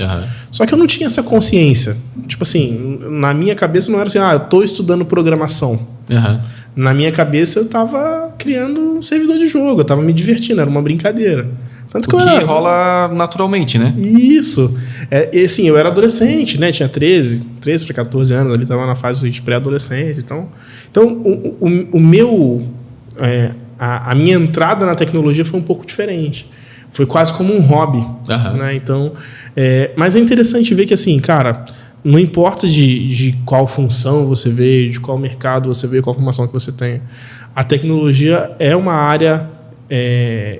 Só que eu não tinha essa consciência. Tipo assim, na minha cabeça não era assim, eu tô estudando programação. Na minha cabeça eu estava criando um servidor de jogo, eu estava me divertindo, era uma brincadeira. Tanto
que rola naturalmente, né?
Isso. Assim, eu era adolescente, né? Tinha 13 para 14 anos, ali estava na fase de pré-adolescência. Então a minha entrada na tecnologia foi um pouco diferente. Foi quase como um hobby. Né? Então, mas é interessante ver que, assim, cara, não importa de qual função você veio, de qual mercado você veio, qual formação que você tem, a tecnologia é uma área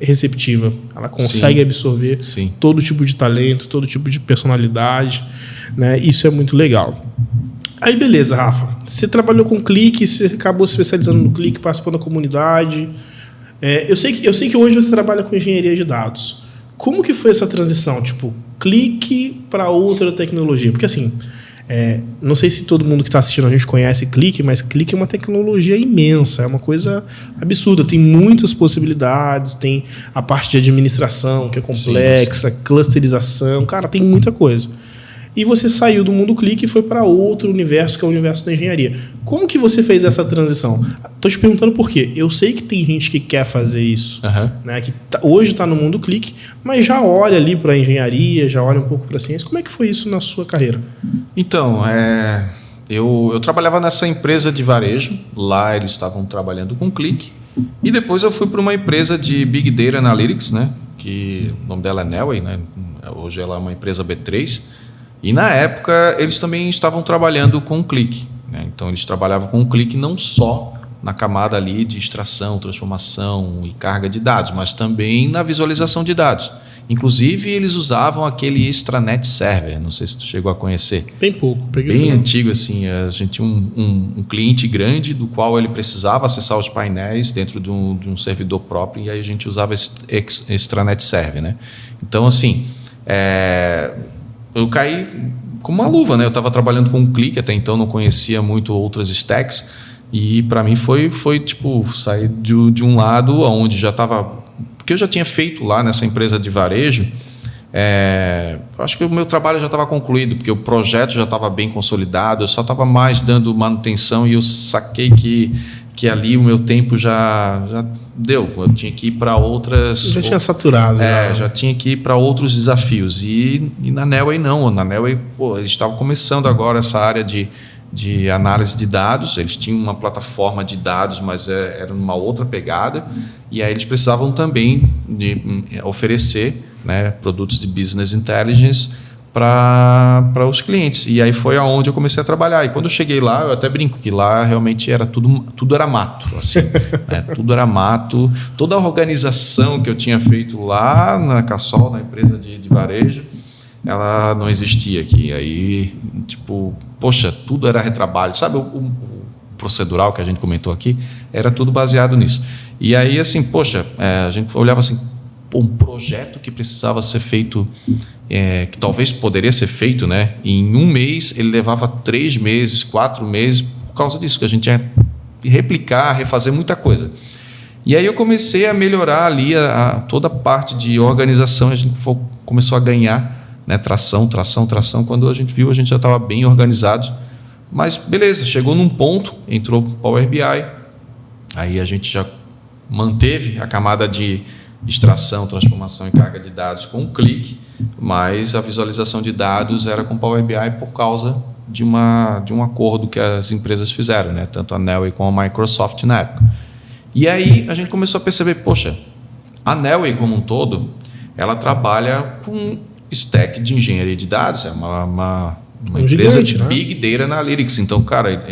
receptiva. Ela consegue absorver todo tipo de talento, todo tipo de personalidade, né? Isso é muito legal. Aí, beleza, Rafa. Você trabalhou com Clique, você acabou se especializando no Clique, participou da comunidade. Eu sei que hoje você trabalha com engenharia de dados. Como que foi essa transição? Tipo, Clique para outra tecnologia? Porque, assim, não sei se todo mundo que está assistindo a gente conhece Clique, mas Clique é uma tecnologia imensa, é uma coisa absurda. Tem muitas possibilidades, tem a parte de administração, que é complexa, clusterização, cara, tem muita coisa. E você saiu do mundo Clique e foi para outro universo, que é o universo da engenharia. Como que você fez essa transição? Estou te perguntando por quê. Eu sei que tem gente que quer fazer isso, né, que hoje está no mundo Clique, mas já olha ali para a engenharia, já olha um pouco para a ciência. Como é que foi isso na sua carreira?
Então, eu trabalhava nessa empresa de varejo. Lá eles estavam trabalhando com Clique. E depois eu fui para uma empresa de Big Data Analytics, né, que o nome dela é Neoway, né? Hoje ela é uma empresa B3. E na época eles também estavam trabalhando com o Clique, né? Então eles trabalhavam com o Clique não só na camada ali de extração, transformação e carga de dados, mas também na visualização de dados. Inclusive eles usavam aquele Extranet Server, não sei se tu chegou a conhecer.
Bem pouco.
Bem antigo assim, a gente tinha um cliente grande do qual ele precisava acessar os painéis dentro de um servidor próprio e aí a gente usava esse Extranet Server, né? Então assim, eu caí como uma luva, né? Eu estava trabalhando com Clique, até então não conhecia muito outras stacks. E para mim foi tipo sair de um lado onde já estava... Porque eu já tinha feito lá nessa empresa de varejo. Acho que o meu trabalho já estava concluído, porque o projeto já estava bem consolidado. Eu só estava mais dando manutenção e eu saquei que ali o meu tempo já deu. Eu tinha que ir para outras...
Já tinha saturado.
Já tinha que ir para outros desafios. E na Neoway não. Na Neoway, eles estavam começando agora essa área de análise de dados. Eles tinham uma plataforma de dados, mas era numa outra pegada. E aí eles precisavam também de oferecer, né, produtos de business intelligence para os clientes. E aí foi aonde eu comecei a trabalhar. E quando eu cheguei lá, eu até brinco que lá realmente era tudo era mato. Assim, né? Tudo era mato. Toda a organização que eu tinha feito lá na Cassol, na empresa de varejo, ela não existia aqui. Aí, tipo, poxa, tudo era retrabalho. Sabe o procedural que a gente comentou aqui? Era tudo baseado nisso. E aí, assim, poxa, a gente olhava assim, um projeto que precisava ser feito, que talvez poderia ser feito, né? Em um mês, ele levava 3 meses, 4 meses, por causa disso, que a gente tinha que replicar, refazer muita coisa. E aí eu comecei a melhorar ali toda a parte de organização, a gente começou a ganhar, né, tração. Quando a gente viu, a gente já estava bem organizado. Mas beleza, chegou num ponto, entrou o Power BI, aí a gente já manteve a camada de extração, transformação e carga de dados com o Clique, mas a visualização de dados era com Power BI por causa de um acordo que as empresas fizeram, né? Tanto a Neoway como a Microsoft na época. E aí a gente começou a perceber, poxa, a Neoway como um todo, ela trabalha com stack de engenharia de dados, é uma empresa
gigante,
de Big Data Analytics. Então, cara,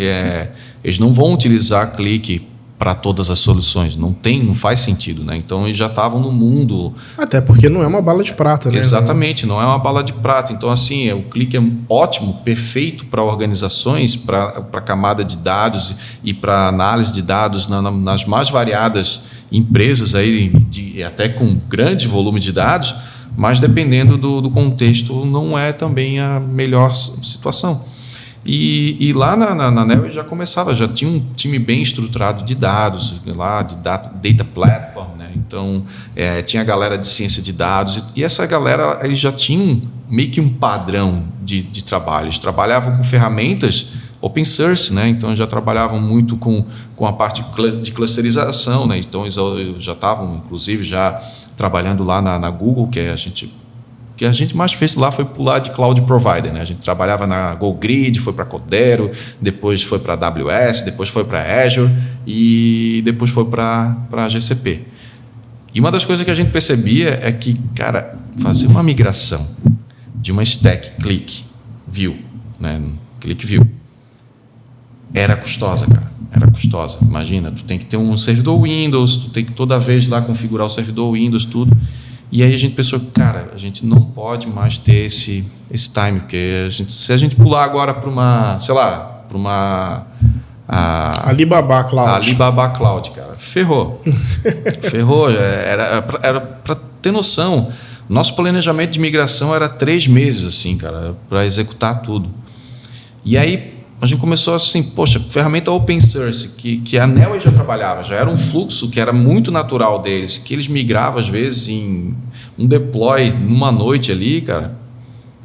eles não vão utilizar Clique para todas as soluções, não faz sentido, né? Então eles já estavam no mundo...
Até porque não é uma bala de prata, né?
Exatamente, não é uma bala de prata. Então assim, o Clique é ótimo, perfeito para organizações, para camada de dados e para análise de dados nas mais variadas empresas aí até com grande volume de dados, mas dependendo do contexto não é também a melhor situação. E lá na Neoway já tinha um time bem estruturado de dados, lá de data platform, né? Então tinha a galera de ciência de dados, e essa galera eles já tinham meio que um padrão de trabalho. Eles trabalhavam com ferramentas open source, né? Então já trabalhavam muito com a parte de clusterização, né? Então eles já estavam, inclusive, já trabalhando lá na Google, que a gente mais fez lá foi pular de cloud provider, né? A gente trabalhava na GoGrid, foi para Codero, depois foi para AWS, depois foi para Azure e depois foi para GCP. E uma das coisas que a gente percebia é que, cara, fazer uma migração de uma stack ClickView, né? ClickView, era custosa, cara. Era custosa. Imagina, tu tem que ter um servidor Windows, tu tem que toda vez lá configurar o servidor Windows, tudo. E aí a gente pensou, cara, a gente não pode mais ter esse time, porque se a gente pular agora para uma, sei lá, para uma...
Alibaba Cloud.
Alibaba Cloud, cara. Ferrou. Ferrou. Era para ter noção, nosso planejamento de migração era 3 meses, assim, cara, para executar tudo. E aí a gente começou assim, poxa, ferramenta open source, que a Neoway já trabalhava, já era um fluxo que era muito natural deles, que eles migravam às vezes em um deploy numa noite ali, cara.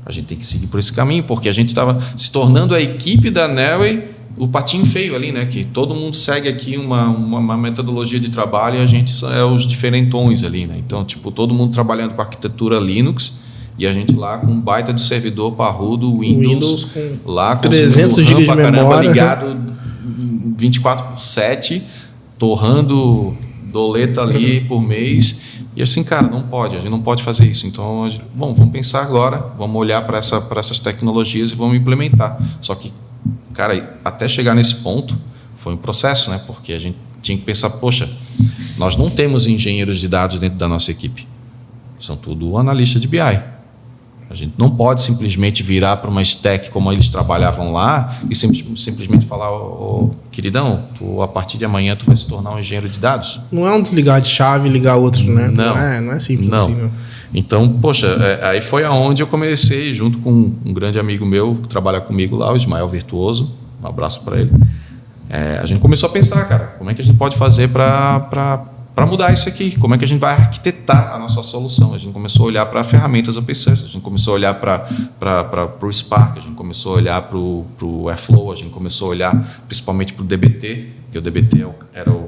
A gente tem que seguir por esse caminho, porque a gente estava se tornando a equipe da Neoway, o patinho feio ali, né? Que todo mundo segue aqui uma metodologia de trabalho e a gente é os diferentões ali, né? Então, tipo, todo mundo trabalhando com arquitetura Linux, e a gente lá com um baita de servidor parrudo, Windows com lá com
300 GB de memória
ligado 24/7, torrando doleta ali por mês. E assim, cara, não pode, a gente não pode fazer isso. Então, vamos pensar agora, vamos olhar para essas tecnologias e vamos implementar. Só que, cara, até chegar nesse ponto foi um processo, né? Porque a gente tinha que pensar, poxa, nós não temos engenheiros de dados dentro da nossa equipe. São tudo analistas de BI. A gente não pode simplesmente virar para uma stack como eles trabalhavam lá e simplesmente falar, queridão, a partir de amanhã tu vai se tornar um engenheiro de dados.
Não é um desligar de chave e ligar outro, né? Não é simples assim. Não.
Então, poxa, aí foi aonde eu comecei, junto com um grande amigo meu que trabalha comigo lá, o Ismael Virtuoso, um abraço para ele. A gente começou a pensar, cara, como é que a gente pode fazer para mudar isso aqui? Como é que a gente vai arquitetar a nossa solução? A gente começou a olhar para ferramentas open source, a gente começou a olhar para o Spark, a gente começou a olhar para o Airflow, a gente começou a olhar principalmente para o DBT, que o DBT era o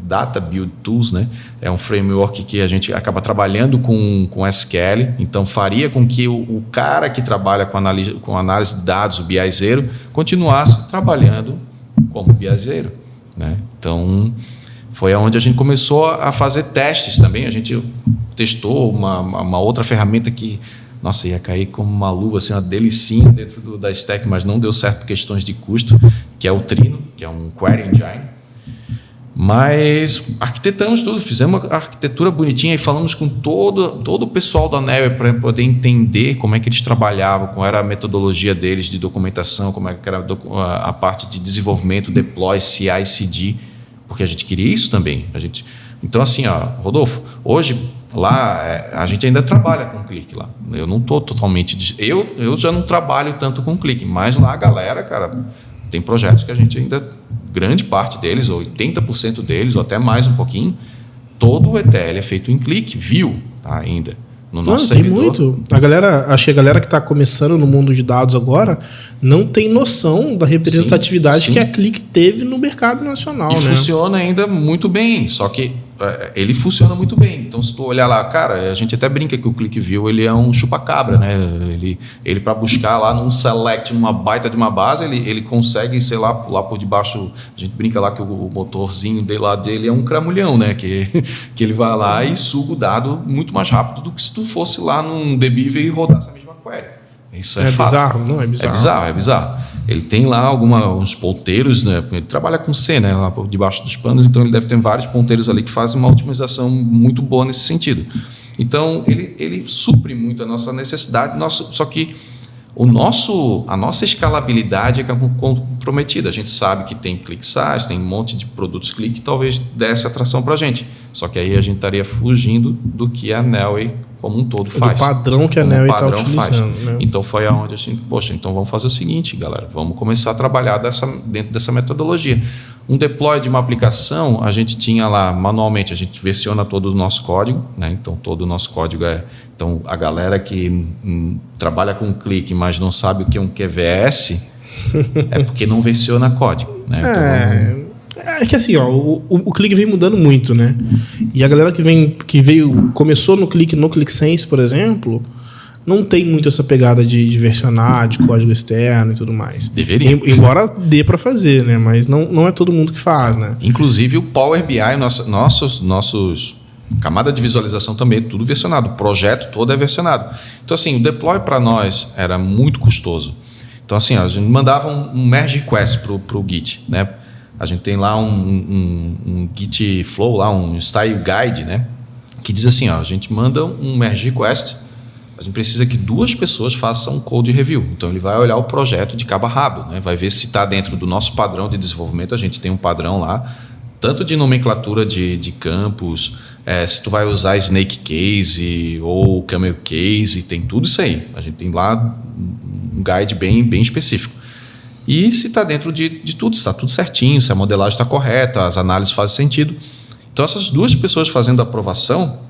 Data Build Tools, né? É um framework que a gente acaba trabalhando com SQL, então faria com que o cara que trabalha com análise de dados, o BIzeiro, continuasse trabalhando como BIzeiro, né? Então foi onde a gente começou a fazer testes também. A gente testou uma outra ferramenta que, nossa, ia cair como uma luva, assim, uma delicinha dentro da stack, mas não deu certo por questões de custo, que é o Trino, que é um query engine. Mas arquitetamos tudo, fizemos uma arquitetura bonitinha e falamos com todo o pessoal da Neoway para poder entender como é que eles trabalhavam, qual era a metodologia deles de documentação, como é que era a parte de desenvolvimento, deploy, CI, CD, porque a gente queria isso também. Então, assim, Rodolfo, hoje lá a gente ainda trabalha com clique lá. Eu não estou totalmente... Eu já não trabalho tanto com clique, mas lá a galera, cara, tem projetos que a gente ainda... grande parte deles, ou 80% deles, ou até mais um pouquinho, todo o ETL é feito em clique, tá, ainda. No nosso servidor.
Tem muito. Acho que a galera que está começando no mundo de dados agora não tem noção da representatividade que a Click teve no mercado nacional.
E funciona ainda muito bem, só que ele funciona muito bem. Então, se tu olhar lá, cara, a gente até brinca que o ClickView ele é um chupa-cabra, né? Ele para buscar lá num select, numa baita de uma base, ele consegue, sei lá por debaixo, a gente brinca lá que o motorzinho dele é um cramulhão, né? Que ele vai lá e suga o dado muito mais rápido do que se tu fosse lá num Debiver e rodasse a mesma query. Isso é fato.
Bizarro, não é bizarro?
É bizarro. Ele tem lá uns ponteiros, né? Ele trabalha com C, né? Lá por debaixo dos panos, então ele deve ter vários ponteiros ali que fazem uma otimização muito boa nesse sentido. Então, ele supre muito a nossa necessidade, só que A nossa escalabilidade é comprometida. A gente sabe que tem ClickSize, tem um monte de produtos Click que talvez desse atração para a gente. Só que aí a gente estaria fugindo do que a Nelway como um todo faz.
Do padrão que a Nelway está utilizando. Né?
Então foi aonde a gente, então vamos fazer o seguinte, galera, vamos começar a trabalhar dentro dessa metodologia. Um deploy de uma aplicação, a gente tinha lá manualmente, a gente versiona todo o nosso código, né? Então todo o nosso código então a galera que trabalha com Click, mas não sabe o que é um QVS, é porque não versiona código, né?
É que assim, ó, o Click vem mudando muito, né? E a galera começou no ClickSense, por exemplo, não tem muito essa pegada de versionar, de código externo e tudo mais.
Deveria.
Embora dê para fazer, né? Mas não é todo mundo que faz, né?
Inclusive o Power BI, nossos camada de visualização também é tudo versionado. O projeto todo é versionado. Então, assim, o deploy para nós era muito custoso. Então, assim, a gente mandava um merge request para o Git, né? A gente tem lá um Git Flow, lá um Style Guide, né? Que diz assim, ó, a gente manda um merge request, a gente precisa que 2 pessoas façam um code review. Então, ele vai olhar o projeto de cabo a rabo, né? Vai ver se está dentro do nosso padrão de desenvolvimento. A gente tem um padrão lá, tanto de nomenclatura de campos, se tu vai usar Snake Case ou Camel Case, tem tudo isso aí. A gente tem lá um guide bem específico. E se está dentro de tudo, se está tudo certinho, se a modelagem está correta, as análises fazem sentido. Então, essas 2 pessoas fazendo a aprovação,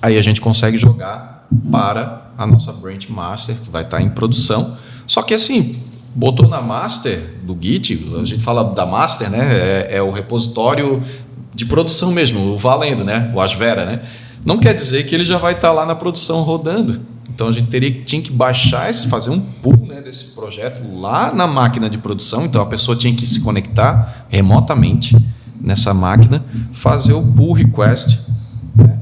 aí a gente consegue jogar para a nossa branch master, que vai estar em produção. Só que assim, botou na master do Git, a gente fala da master, né? É o repositório de produção mesmo, o valendo, né? O Asvera, né? Não quer dizer que ele já vai estar lá na produção rodando. Então a gente tinha que baixar, fazer um pull, né, desse projeto lá na máquina de produção. Então a pessoa tinha que se conectar remotamente nessa máquina, fazer o pull request, né,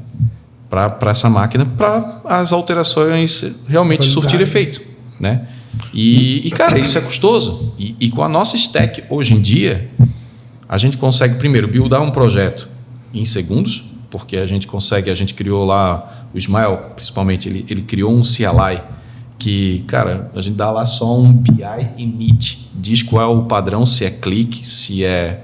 para essa máquina, para as alterações realmente surtir efeito, né? E cara, isso é custoso. E com a nossa stack hoje em dia, a gente consegue primeiro buildar um projeto em segundos, porque a gente criou lá, o Ismael, principalmente, ele criou um CLI que, cara, a gente dá lá só um BI init, diz qual é o padrão, se é Click, se é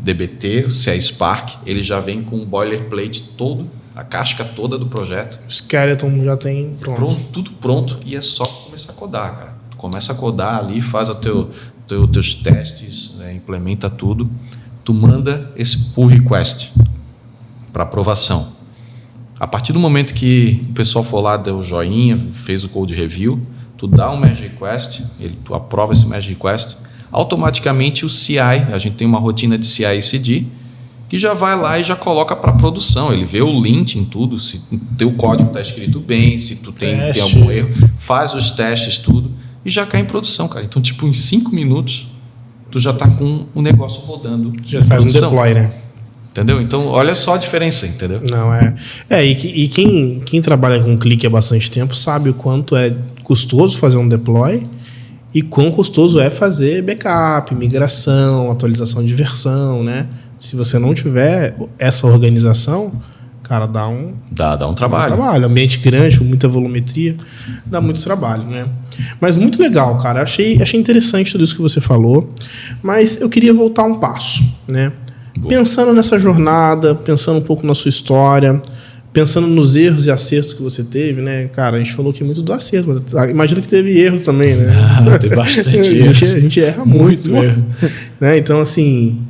DBT, se é Spark, ele já vem com o boilerplate todo, a casca toda do projeto.
O skeleton já tem pronto.
Tudo pronto, e é só começar a codar, cara. Tu começa a codar ali, faz teus testes, né, implementa tudo, tu manda esse pull request para aprovação. A partir do momento que o pessoal for lá, deu o joinha, fez o code review, tu dá um merge request, tu aprova esse merge request, automaticamente o CI, a gente tem uma rotina de CI e CD, que já vai lá e já coloca para produção. Ele vê o lint em tudo, se o teu código está escrito bem, se tu tem algum erro, faz os testes, tudo, e já cai em produção, cara. Então, tipo, em 5 minutos, tu já está com o negócio rodando.
Já faz produção. Um deploy, né?
Entendeu? Então, olha só a diferença, entendeu?
Não, e quem trabalha com Click há bastante tempo sabe o quanto é custoso fazer um deploy e quão custoso é fazer backup, migração, atualização de versão, né? Se você não tiver essa organização, cara, dá um trabalho. Ambiente grande, com muita volumetria, dá muito trabalho, né? Mas muito legal, cara. Achei interessante tudo isso que você falou, mas eu queria voltar um passo, né? Boa. Pensando nessa jornada, pensando um pouco na sua história, pensando nos erros e acertos que você teve, né? Cara, a gente falou aqui muito do acerto, mas imagino que teve erros também, né?
Teve bastante erros.
A gente erra muito erro. Né? Então, assim,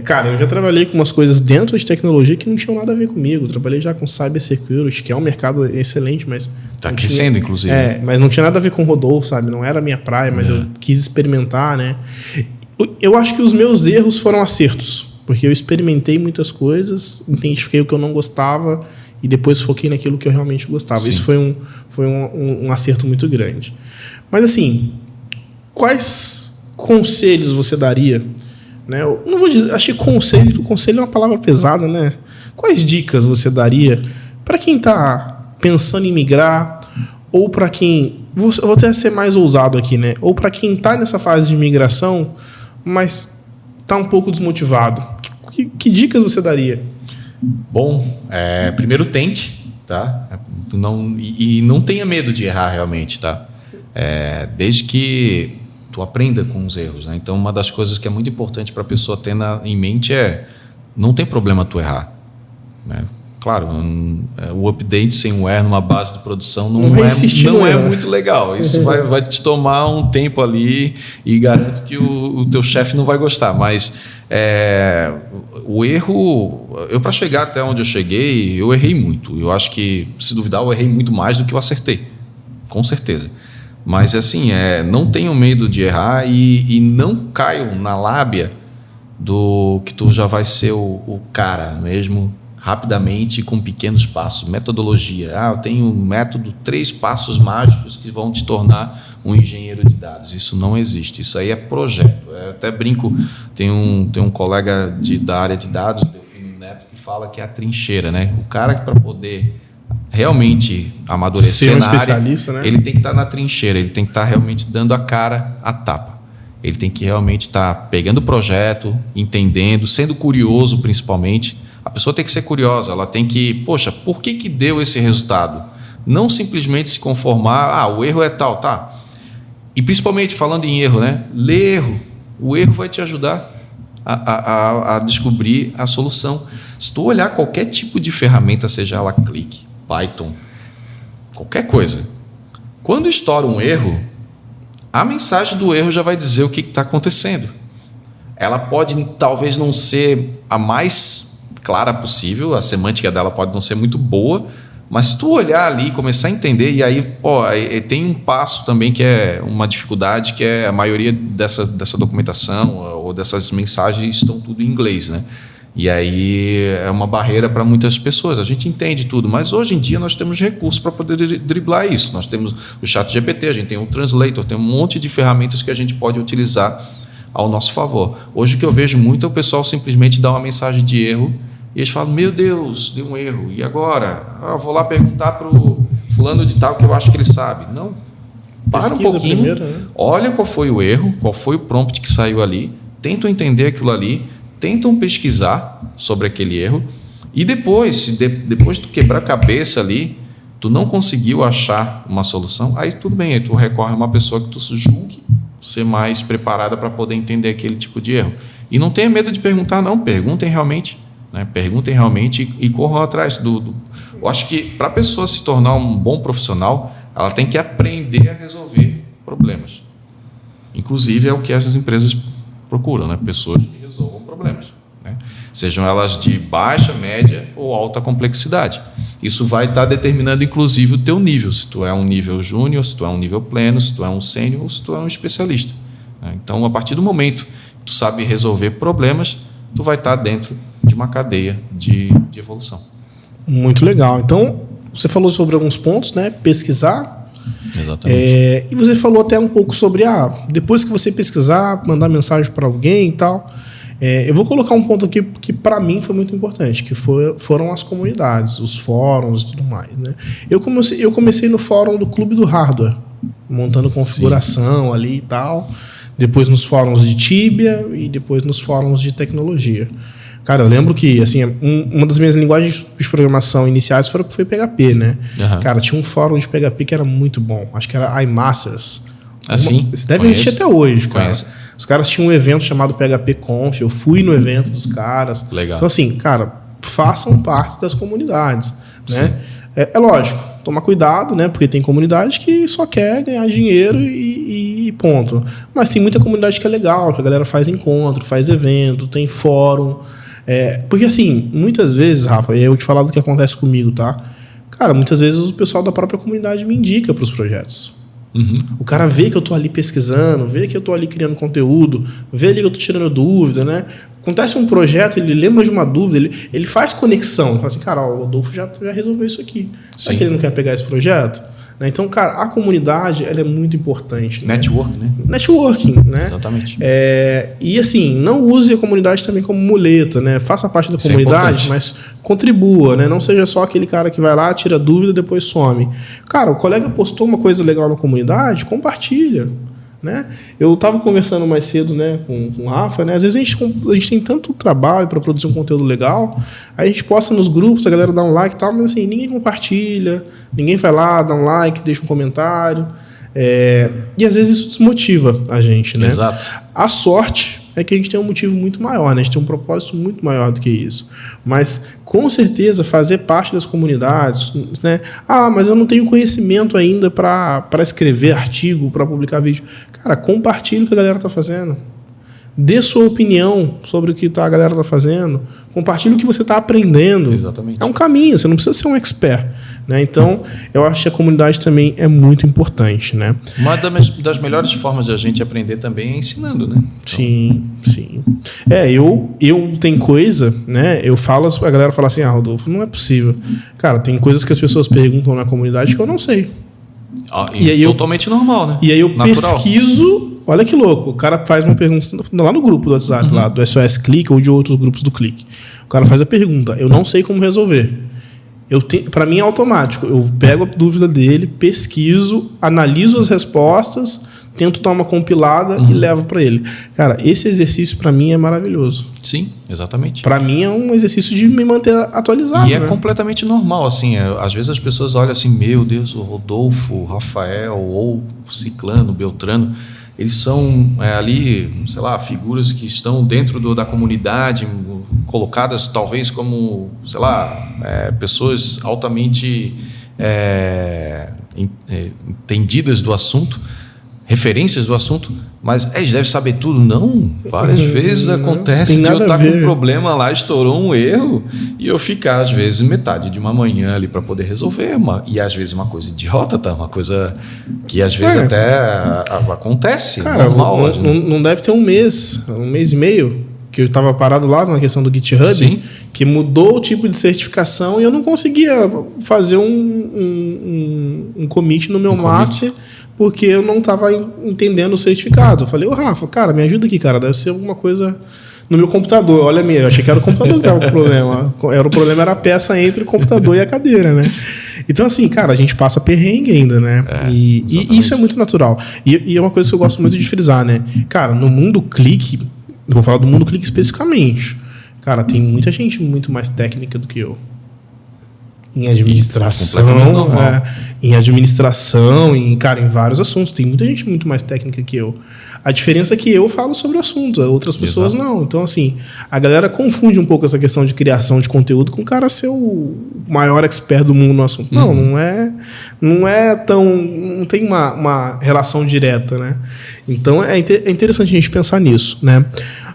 cara, eu já trabalhei com umas coisas dentro de tecnologia que não tinham nada a ver comigo. Eu trabalhei já com cybersecurity, que é um mercado excelente, mas...
Tá crescendo, inclusive.
Mas não tinha nada a ver com Rodolfo, sabe? Não era a minha praia, mas eu quis experimentar, né? Eu acho que os meus erros foram acertos, porque eu experimentei muitas coisas, identifiquei o que eu não gostava e depois foquei naquilo que eu realmente gostava. Sim. Isso foi um acerto muito grande. Mas assim, quais conselhos você daria? Né? Eu não vou dizer, achei que conselho é uma palavra pesada, né? Quais dicas você daria para quem está pensando em migrar ou para quem... Vou até ser mais ousado aqui, né? Ou para quem está nessa fase de migração, mas está um pouco desmotivado. Que dicas você daria?
Bom, primeiro tente, tá? E não tenha medo de errar realmente, tá? Desde que tu aprenda com os erros, né? Então, uma das coisas que é muito importante para a pessoa ter em mente não tem problema tu errar, né? Claro, o update sem um erro numa base de produção não é muito legal. Isso vai te tomar um tempo ali e garanto que o teu chefe não vai gostar. Mas o erro... para chegar até onde eu cheguei, eu errei muito. Eu acho que, se duvidar, eu errei muito mais do que eu acertei. Com certeza. Mas, assim, não tenham medo de errar e não caiam na lábia do que tu já vai ser o cara mesmo, rapidamente, com pequenos passos. Metodologia. Eu tenho um método, 3 passos mágicos que vão te tornar um engenheiro de dados. Isso não existe. Isso aí é projeto. Eu até brinco, tem um colega da área de dados, Delfino Neto, que fala que é a trincheira, né? O cara que, para poder realmente amadurecer na área, né? Ele tem que estar na trincheira, ele tem que estar realmente dando a cara a tapa. Ele tem que realmente estar pegando o projeto, entendendo, sendo curioso principalmente. A pessoa tem que ser curiosa, ela tem que... Poxa, por que deu esse resultado? Não simplesmente se conformar, o erro é tal, tá? E principalmente falando em erro, né? Lê erro. O erro vai te ajudar a descobrir a solução. Se tu olhar qualquer tipo de ferramenta, seja ela Click, Python, qualquer coisa, quando estoura um erro, a mensagem do erro já vai dizer o que está acontecendo. Ela pode talvez não ser a mais clara possível, a semântica dela pode não ser muito boa, mas se tu olhar ali e começar a entender, e aí tem um passo também que é uma dificuldade, que é a maioria dessa documentação ou dessas mensagens estão tudo em inglês, né? E aí é uma barreira para muitas pessoas. A gente entende tudo, mas hoje em dia nós temos recursos para poder driblar isso. Nós temos o ChatGPT, a gente tem o Translator, tem um monte de ferramentas que a gente pode utilizar ao nosso favor. Hoje o que eu vejo muito é o pessoal simplesmente dar uma mensagem de erro e eles falam, meu Deus, deu um erro, e agora? Vou lá perguntar para o fulano de tal que eu acho que ele sabe. Não, para um pouquinho, primeiro, né? Olha qual foi o erro, qual foi o prompt que saiu ali, tentam entender aquilo ali, tentam pesquisar sobre aquele erro e depois, depois de tu quebrar a cabeça ali, tu não conseguiu achar uma solução, aí tudo bem, aí tu recorre a uma pessoa que tu julgue ser mais preparada para poder entender aquele tipo de erro. E não tenha medo de perguntar, não, perguntem realmente, né? Perguntem realmente e corram atrás Eu acho que para a pessoa se tornar um bom profissional, ela tem que aprender a resolver problemas. Inclusive é o que as empresas procuram, né? Pessoas que resolvam problemas, né? Sejam elas de baixa, média ou alta complexidade. Isso vai estar determinando, inclusive, o teu nível. Se tu é um nível júnior, se tu é um nível pleno, se tu é um sênior ou se tu é um especialista, né? Então, a partir do momento que tu sabe resolver problemas, tu vai estar dentro de uma cadeia de evolução. Muito legal. Então, você falou sobre alguns pontos, né? Pesquisar. Exatamente. E você falou até um pouco sobre depois que você pesquisar, mandar mensagem para alguém e tal. Eu vou colocar um ponto aqui que para mim foi muito importante, que foram as comunidades, os fóruns e tudo mais, né? Eu comecei no fórum do Clube do Hardware, montando configuração Sim. ali e tal. Depois nos fóruns de Tibia e depois nos fóruns de tecnologia. Cara, eu lembro que assim, uma das minhas linguagens de programação iniciais foi PHP, né? Uhum. Cara, tinha um fórum de PHP que era muito bom. Acho que era iMasters. Assim?
Isso deve existir até hoje, cara. Conheço. Os caras tinham um evento chamado PHP Conf. Eu fui no evento dos caras. Legal. Então, assim, cara, façam parte das comunidades, né? É lógico, tomar cuidado, né? Porque tem comunidade que só quer ganhar dinheiro e ponto. Mas tem muita comunidade que é legal, que a galera faz encontro, faz evento, tem fórum. Porque assim, muitas vezes, Rafa, eu te falar do que acontece comigo, tá? Cara, muitas vezes o pessoal da própria comunidade me indica para os projetos. Uhum. O cara vê que eu tô ali pesquisando, vê que eu tô ali criando conteúdo, vê ali que eu tô tirando dúvida, né? Acontece um projeto, ele lembra de uma dúvida, ele faz conexão. Fala assim, cara, o Rodolfo já resolveu isso aqui. Será que ele não quer pegar esse projeto? Então, cara, a comunidade ela é muito importante.
Networking, né?
Networking, né?
Exatamente.
E assim, não use a comunidade também como muleta, né? Faça parte da comunidade, mas contribua, né? Não seja só aquele cara que vai lá, tira dúvida e depois some. Cara, o colega postou uma coisa legal na comunidade, compartilha. né? Eu estava conversando mais cedo, né, com o Rafa, né? Às vezes a gente tem tanto trabalho para produzir um conteúdo legal, aí a gente posta nos grupos, a galera dá um like e tal, mas assim, ninguém compartilha, ninguém vai lá, dá um like, deixa um comentário. E às vezes isso desmotiva a gente, né?
Exato.
A sorte é que a gente tem um motivo muito maior, né? A gente tem um propósito muito maior do que isso. Mas, com certeza, fazer parte das comunidades, né? Mas eu não tenho conhecimento ainda para escrever artigo, para publicar vídeo. Cara, compartilhe o que a galera está fazendo. Dê sua opinião sobre o que a galera está fazendo. Compartilhe o que você está aprendendo.
Exatamente.
É um caminho, você não precisa ser um expert, né? Então, eu acho que a comunidade também é muito importante, né?
Uma das melhores formas de a gente aprender também é ensinando, né? Então...
Sim. Eu tenho coisa, né? Eu falo, a galera fala assim, Rodolfo, não é possível. Cara, tem coisas que as pessoas perguntam na comunidade que eu não sei.
E aí totalmente normal, né?
E aí eu pesquiso. Olha que louco, o cara faz uma pergunta lá no grupo do WhatsApp, lá do SOS Clique ou de outros grupos do Clique. O cara faz a pergunta, eu não sei como resolver. Para mim é automático, eu pego a dúvida dele, pesquiso, analiso as respostas, tento dar uma compilada e levo para ele. Cara, esse exercício para mim é maravilhoso.
Sim, exatamente.
Para mim é um exercício de me manter atualizado.
E é completamente normal, assim. Às vezes as pessoas olham assim, meu Deus, o Rodolfo, o Rafael ou o Ciclano, o Beltrano, eles são ali, sei lá, figuras que estão dentro da comunidade, colocadas talvez como, sei lá, pessoas altamente entendidas do assunto, referências do assunto, mas eles devem saber tudo. Não, várias vezes acontece de eu estar com um problema lá, estourou um erro, e eu ficar, às vezes, metade de uma manhã ali para poder resolver, e às vezes uma coisa idiota, tá? Uma coisa que às vezes até acontece.
Cara,
normal.
Não deve ter um mês e meio, que eu estava parado lá na questão do GitHub,
Sim.
Que mudou o tipo de certificação e eu não conseguia fazer um commit no meu master, porque eu não estava entendendo o certificado. Eu falei, Rafa, cara, me ajuda aqui, cara. Deve ser alguma coisa no meu computador. Olha mesmo, eu achei que era o computador que era o problema. O problema era a peça entre o computador e a cadeira, né? Então, assim, cara, a gente passa perrengue ainda, né? E isso é muito natural. E é uma coisa que eu gosto muito de frisar, né? Cara, no mundo clique, eu vou falar do mundo clique especificamente. Cara, tem muita gente muito mais técnica do que eu. Em administração, em vários assuntos. Tem muita gente muito mais técnica que eu. A diferença é que eu falo sobre o assunto, outras pessoas não. Então, assim, a galera confunde um pouco essa questão de criação de conteúdo com o cara ser o maior expert do mundo no assunto. Não é tão... Não tem uma relação direta, né? Então, é interessante a gente pensar nisso, né?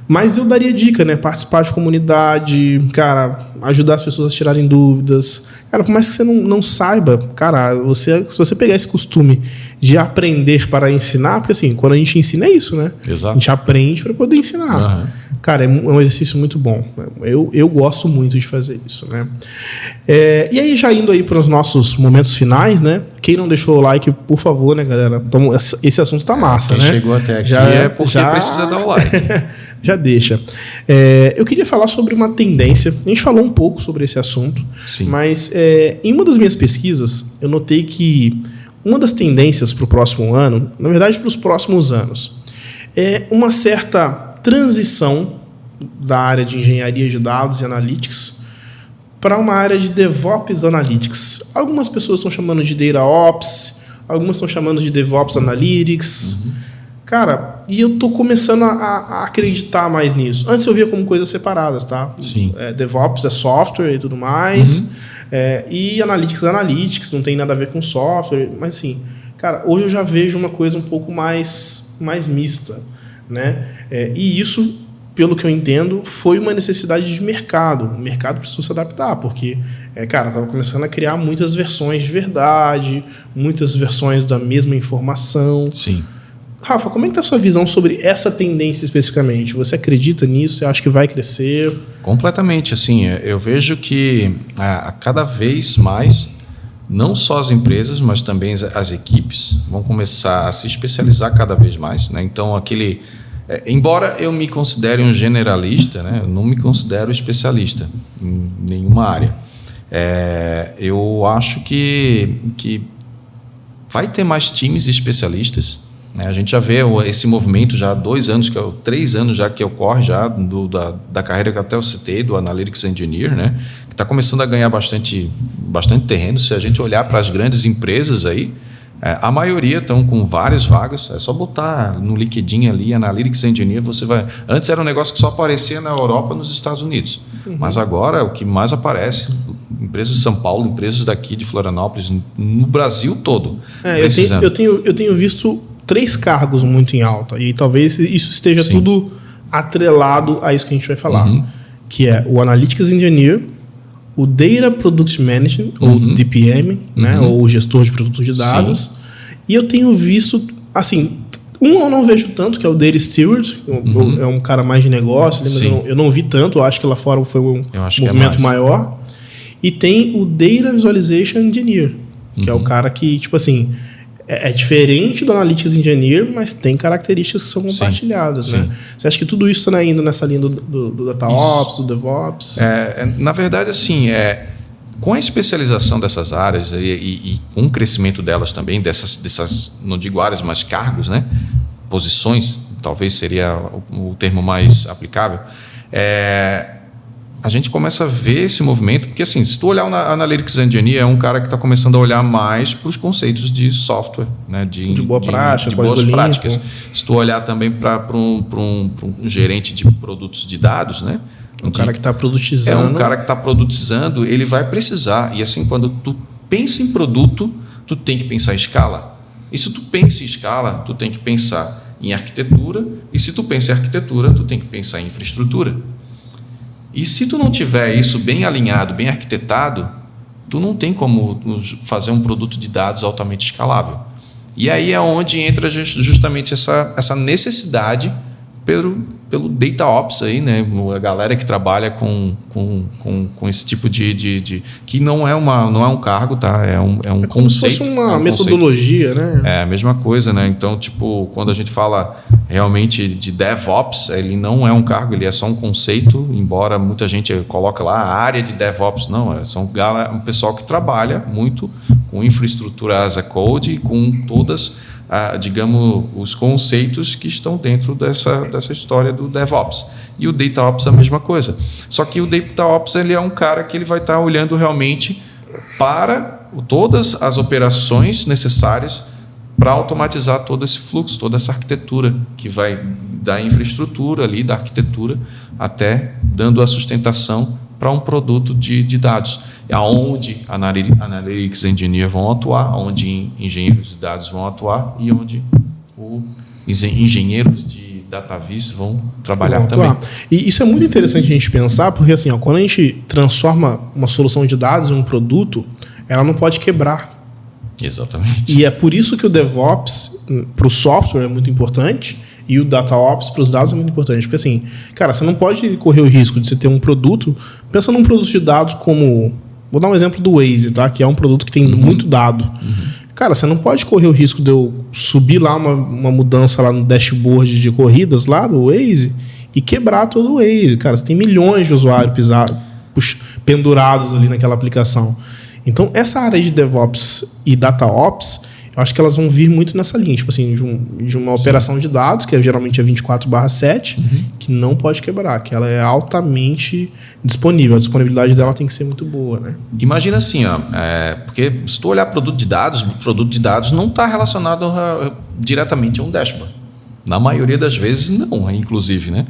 Mas eu daria dica, né? Participar de comunidade, cara, ajudar as pessoas a tirarem dúvidas. Cara, por mais que você não saiba, cara, se você pegar esse costume de aprender para ensinar, porque assim, quando a gente ensina é isso, né?
Exato.
A gente aprende para poder ensinar. Uhum. Cara, é um exercício muito bom. Eu gosto muito de fazer isso, né? E aí, já indo aí para os nossos momentos finais, né? Quem não deixou o like, por favor, né, galera? Esse assunto tá massa,
quem
né?
chegou até aqui porque precisa dar o like.
Já deixa. Eu queria falar sobre uma tendência. A gente falou um pouco sobre esse assunto,
sim,
mas em uma das minhas pesquisas, eu notei que uma das tendências para o próximo ano, na verdade para os próximos anos, é uma certa transição da área de engenharia de dados e analytics para uma área de DevOps Analytics. Algumas pessoas estão chamando de DataOps, algumas estão chamando de DevOps Analytics. Cara, e eu tô começando a acreditar mais nisso. Antes eu via como coisas separadas, tá?
Sim.
DevOps é software e tudo mais. E Analytics não tem nada a ver com software. Mas assim, cara, hoje eu já vejo uma coisa um pouco mais mista, né? E isso, pelo que eu entendo, foi uma necessidade de mercado. O mercado precisou se adaptar, porque, cara, estava começando a criar muitas versões de verdade, muitas versões da mesma informação.
Sim.
Rafa, como é que está a sua visão sobre essa tendência especificamente? Você acredita nisso? Você acha que vai crescer?
Completamente. Assim, eu vejo que a cada vez mais, não só as empresas, mas também as equipes vão começar a se especializar cada vez mais, né? Então, embora eu me considere um generalista, né, eu não me considero especialista em nenhuma área. Eu acho que vai ter mais times especialistas, A gente já vê esse movimento já há 2 anos, 3 anos já que ocorre já da carreira que até eu citei, do Analytics Engineer, né? Que está começando a ganhar bastante terreno. Se a gente olhar para as grandes empresas aí, a maioria estão com várias vagas. É só botar no LinkedIn ali, Analytics Engineer, você vai... Antes era um negócio que só aparecia na Europa e nos Estados Unidos. Mas agora o que mais aparece, empresas de São Paulo, empresas daqui de Florianópolis, no Brasil todo.
Eu tenho visto 3 cargos muito em alta, e talvez isso esteja tudo atrelado a isso que a gente vai falar, que é o Analytics Engineer, o Data Product Management, ou DPM, né, ou o gestor de produtos de dados. E eu tenho visto, assim, eu não vejo tanto, que é o Data Steward, é um cara mais de negócio, mas eu não vi tanto, eu acho que lá fora foi um movimento maior. E tem o Data Visualization Engineer, que é o cara que, tipo assim, é diferente do Analytics Engineer, mas tem características que são compartilhadas, né? Você acha que tudo isso está indo nessa linha do DataOps, do DevOps?
Na verdade, assim, com a especialização dessas áreas e com o crescimento delas também, dessas, não digo áreas, mas cargos, né? Posições, talvez seria o termo mais aplicável, a gente começa a ver esse movimento, porque assim, se tu olhar o Analytics Engineer, é um cara que está começando a olhar mais para os conceitos de software, né? de boas práticas. Se tu olhar também para um gerente de produtos de dados, né?
Um cara que está produtizando.
É um cara que está produtizando, ele vai precisar. E assim, quando tu pensa em produto, tu tem que pensar em escala. E se tu pensa em escala, tu tem que pensar em arquitetura. E se tu pensa em arquitetura, tu tem que pensar em infraestrutura. E se tu não tiver isso bem alinhado, bem arquitetado, tu não tem como fazer um produto de dados altamente escalável. E aí é onde entra justamente essa necessidade pelo DataOps aí, né? A galera que trabalha com esse tipo de que não é um cargo, tá? É um conceito.
Como se fosse uma metodologia, né?
É a mesma coisa, né? Então, tipo, quando a gente fala realmente de DevOps, ele não é um cargo, ele é só um conceito, embora muita gente coloque lá a área de DevOps. Não, são um pessoal que trabalha muito com infraestrutura as a code e com todas digamos, os conceitos que estão dentro dessa história do DevOps. E o DataOps é a mesma coisa. Só que o DataOps ele é um cara que ele vai estar olhando realmente para todas as operações necessárias para automatizar todo esse fluxo, toda essa arquitetura, que vai da infraestrutura ali, da arquitetura, até dando a sustentação para um produto de dados, aonde Analytics Engineer vão atuar, onde engenheiros de dados vão atuar e onde os engenheiros de DataVis vão trabalhar também.
E isso é muito interessante a gente pensar, porque assim, quando a gente transforma uma solução de dados em um produto, ela não pode quebrar.
Exatamente.
E é por isso que o DevOps para o software é muito importante e o DataOps para os dados é muito importante. Porque assim, cara, você não pode correr o risco de você ter um produto... Pensa num produto de dados como... Vou dar um exemplo do Waze, tá? Que é um produto que tem muito dado. Cara, você não pode correr o risco de eu subir lá uma mudança lá no dashboard de corridas lá do Waze e quebrar todo o Waze. Cara, você tem milhões de usuários pendurados ali naquela aplicação. Então, essa área de DevOps e DataOps, eu acho que elas vão vir muito nessa linha, tipo assim, de uma operação de dados, que geralmente é 24/7, que não pode quebrar, que ela é altamente disponível. A disponibilidade dela tem que ser muito boa, né?
Imagina assim, porque se tu olhar produto de dados não está relacionado diretamente a um dashboard. Na maioria das vezes, não, inclusive, né?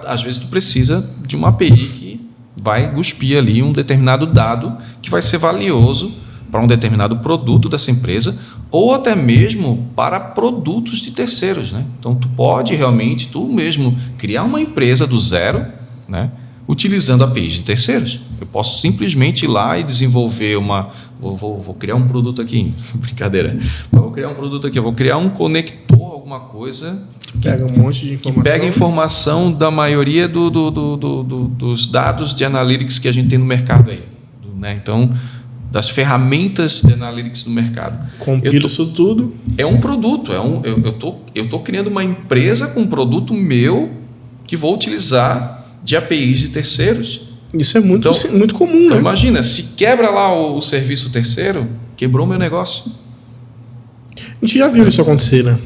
Às vezes tu precisa de uma API que vai cuspir ali um determinado dado que vai ser valioso para um determinado produto dessa empresa ou até mesmo para produtos de terceiros, né? Então, tu pode realmente, tu mesmo, criar uma empresa do zero, né? Utilizando APIs de terceiros. Eu posso simplesmente ir lá e desenvolver vou criar um produto aqui, brincadeira. Vou criar um produto aqui, eu vou criar um conector, alguma coisa...
Pega um monte de informação.
Que pega informação da maioria dos dados de analytics que a gente tem no mercado aí, né? Então, das ferramentas de analytics no mercado.
Compila isso tudo.
É um produto. Eu tô criando uma empresa com um produto meu que vou utilizar de APIs de terceiros.
Isso é muito comum,
então
né?
Imagina, se quebra lá o serviço terceiro, quebrou o meu negócio.
A gente já viu isso acontecer, né?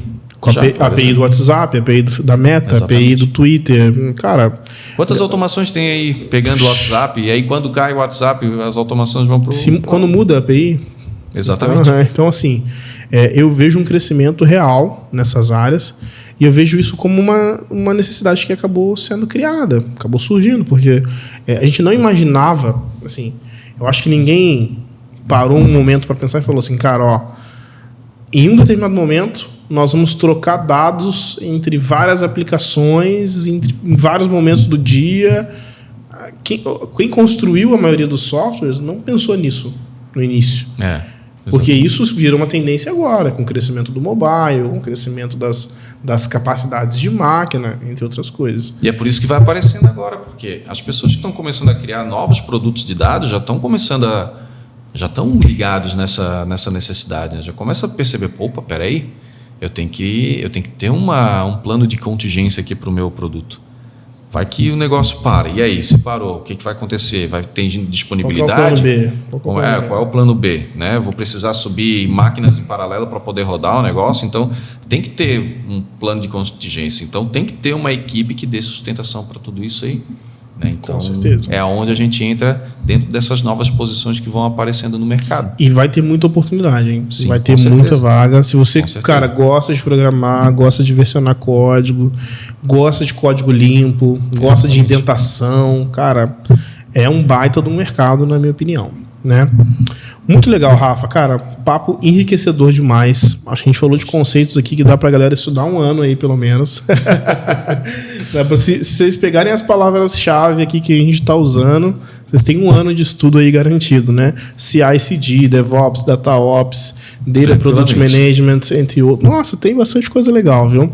Com a API do WhatsApp, a API da Meta, a API do Twitter. Cara...
Quantas automações tem aí pegando o WhatsApp? E aí, quando cai o WhatsApp, as automações vão para o...
Quando muda a API...
Exatamente.
Então, assim, eu vejo um crescimento real nessas áreas e eu vejo isso como uma necessidade que acabou sendo criada, acabou surgindo, porque a gente não imaginava, assim, eu acho que ninguém parou um momento para pensar e falou assim, cara, ó, em um determinado momento nós vamos trocar dados entre várias aplicações, em vários momentos do dia. Quem construiu a maioria dos softwares não pensou nisso no início. Porque isso virou uma tendência agora, com o crescimento do mobile, com o crescimento das capacidades de máquina, entre outras coisas.
E é por isso que vai aparecendo agora, porque as pessoas que estão começando a criar novos produtos de dados já estão ligados nessa necessidade, né? Já começa a perceber, opa, peraí, eu tenho que ter um plano de contingência aqui para o meu produto. Vai que o negócio para. E aí, se parou, o que vai acontecer? Vai ter disponibilidade?
Qual é
o plano B? Né? Vou precisar subir máquinas em paralelo para poder rodar o negócio. Então, tem que ter um plano de contingência. Então, tem que ter uma equipe que dê sustentação para tudo isso aí. Né? Então,
com certeza.
É onde a gente entra dentro dessas novas posições que vão aparecendo no mercado.
E vai ter muita oportunidade, hein?
Sim,
vai ter muita vaga. Se você, cara, gosta de programar, gosta de versionar código, gosta de código limpo, gosta de indentação, cara, é um baita do mercado, na minha opinião, né? Muito legal, Rafa. Cara, papo enriquecedor demais. Acho que a gente falou de conceitos aqui que dá pra galera estudar um ano aí, pelo menos. Se vocês pegarem as palavras-chave aqui que a gente está usando, vocês têm um ano de estudo aí garantido, né? CI/CD, DevOps, DataOps, Data Product Management, entre outros. Nossa, tem bastante coisa legal, viu?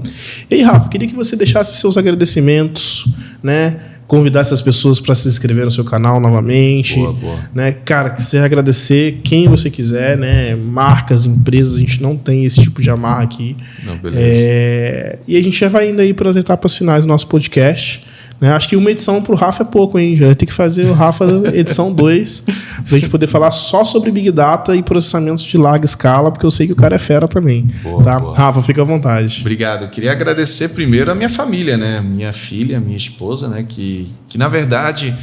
E aí, Rafa, queria que você deixasse seus agradecimentos, né? Convidar essas pessoas para se inscrever no seu canal novamente.
Boa.
Né? Cara, que você agradecer quem você quiser, né? Marcas, empresas, a gente não tem esse tipo de amarra aqui.
Não, beleza.
E a gente já vai indo aí para as etapas finais do nosso podcast. Né? Acho que uma edição pro Rafa é pouco, hein? Já vai ter que fazer o Rafa edição 2 pra gente poder falar só sobre Big Data e processamento de larga escala, porque eu sei que o cara é fera também. Boa. Rafa, fica à vontade.
Obrigado. Eu queria agradecer primeiro a minha família, né? Minha filha, minha esposa, né? Que na verdade,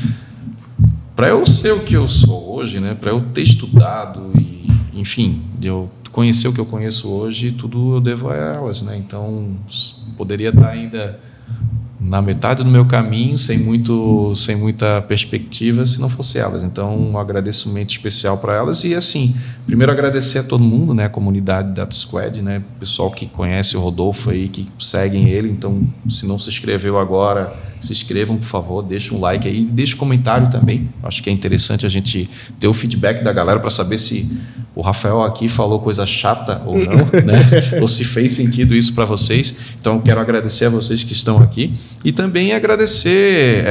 para eu ser o que eu sou hoje, né? Para eu ter estudado e, enfim, eu conhecer o que eu conheço hoje, tudo eu devo a elas, né? Então, poderia estar ainda na metade do meu caminho, sem muita perspectiva, se não fosse elas. Então, um agradecimento especial para elas. E, assim, primeiro agradecer a todo mundo, né, a comunidade Data Squad, né, o pessoal que conhece o Rodolfo aí, que seguem ele. Então, se não se inscreveu agora, se inscrevam, por favor, deixa um like aí, deixa um comentário também. Acho que é interessante a gente ter o feedback da galera para saber se o Rafael aqui falou coisa chata ou não, né? Ou se fez sentido isso para vocês. Então, quero agradecer a vocês que estão aqui e também agradecer,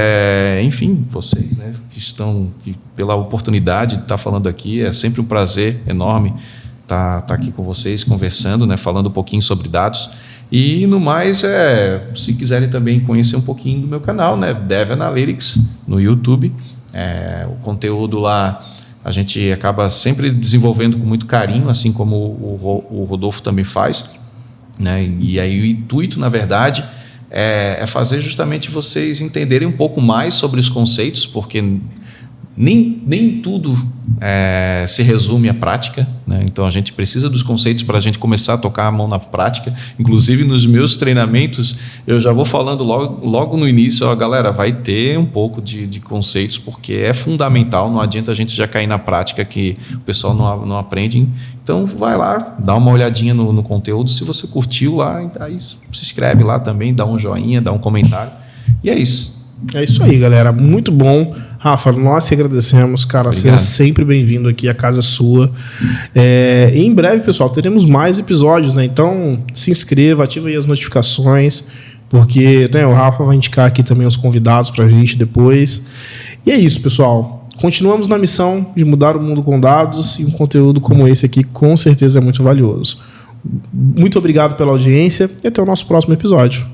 enfim, vocês, né, que estão pela oportunidade de estar falando aqui. É sempre um prazer enorme estar aqui com vocês, conversando, né, falando um pouquinho sobre dados. E, no mais, se quiserem também conhecer um pouquinho do meu canal, né, Dev Analytics, no YouTube. O conteúdo lá a gente acaba sempre desenvolvendo com muito carinho, assim como o Rodolfo também faz, né? E aí o intuito, na verdade, é fazer justamente vocês entenderem um pouco mais sobre os conceitos, porque nem tudo se resume à prática, né? Então a gente precisa dos conceitos para a gente começar a tocar a mão na prática. Inclusive nos meus treinamentos eu já vou falando logo no início, galera, vai ter um pouco de conceitos, porque é fundamental. Não adianta a gente já cair na prática que o pessoal não aprende. Então vai lá, dá uma olhadinha no conteúdo. Se você curtiu lá, aí se inscreve lá também, dá um joinha, dá um comentário, e é isso.
É isso aí, galera. Muito bom. Rafa, nós que agradecemos, cara. Seja sempre bem-vindo aqui, a casa é sua. E em breve, pessoal, teremos mais episódios, né? Então, se inscreva, ativa aí as notificações, porque, né, o Rafa vai indicar aqui também os convidados pra gente depois. E é isso, pessoal. Continuamos na missão de mudar o mundo com dados, e um conteúdo como esse aqui com certeza é muito valioso. Muito obrigado pela audiência e até o nosso próximo episódio.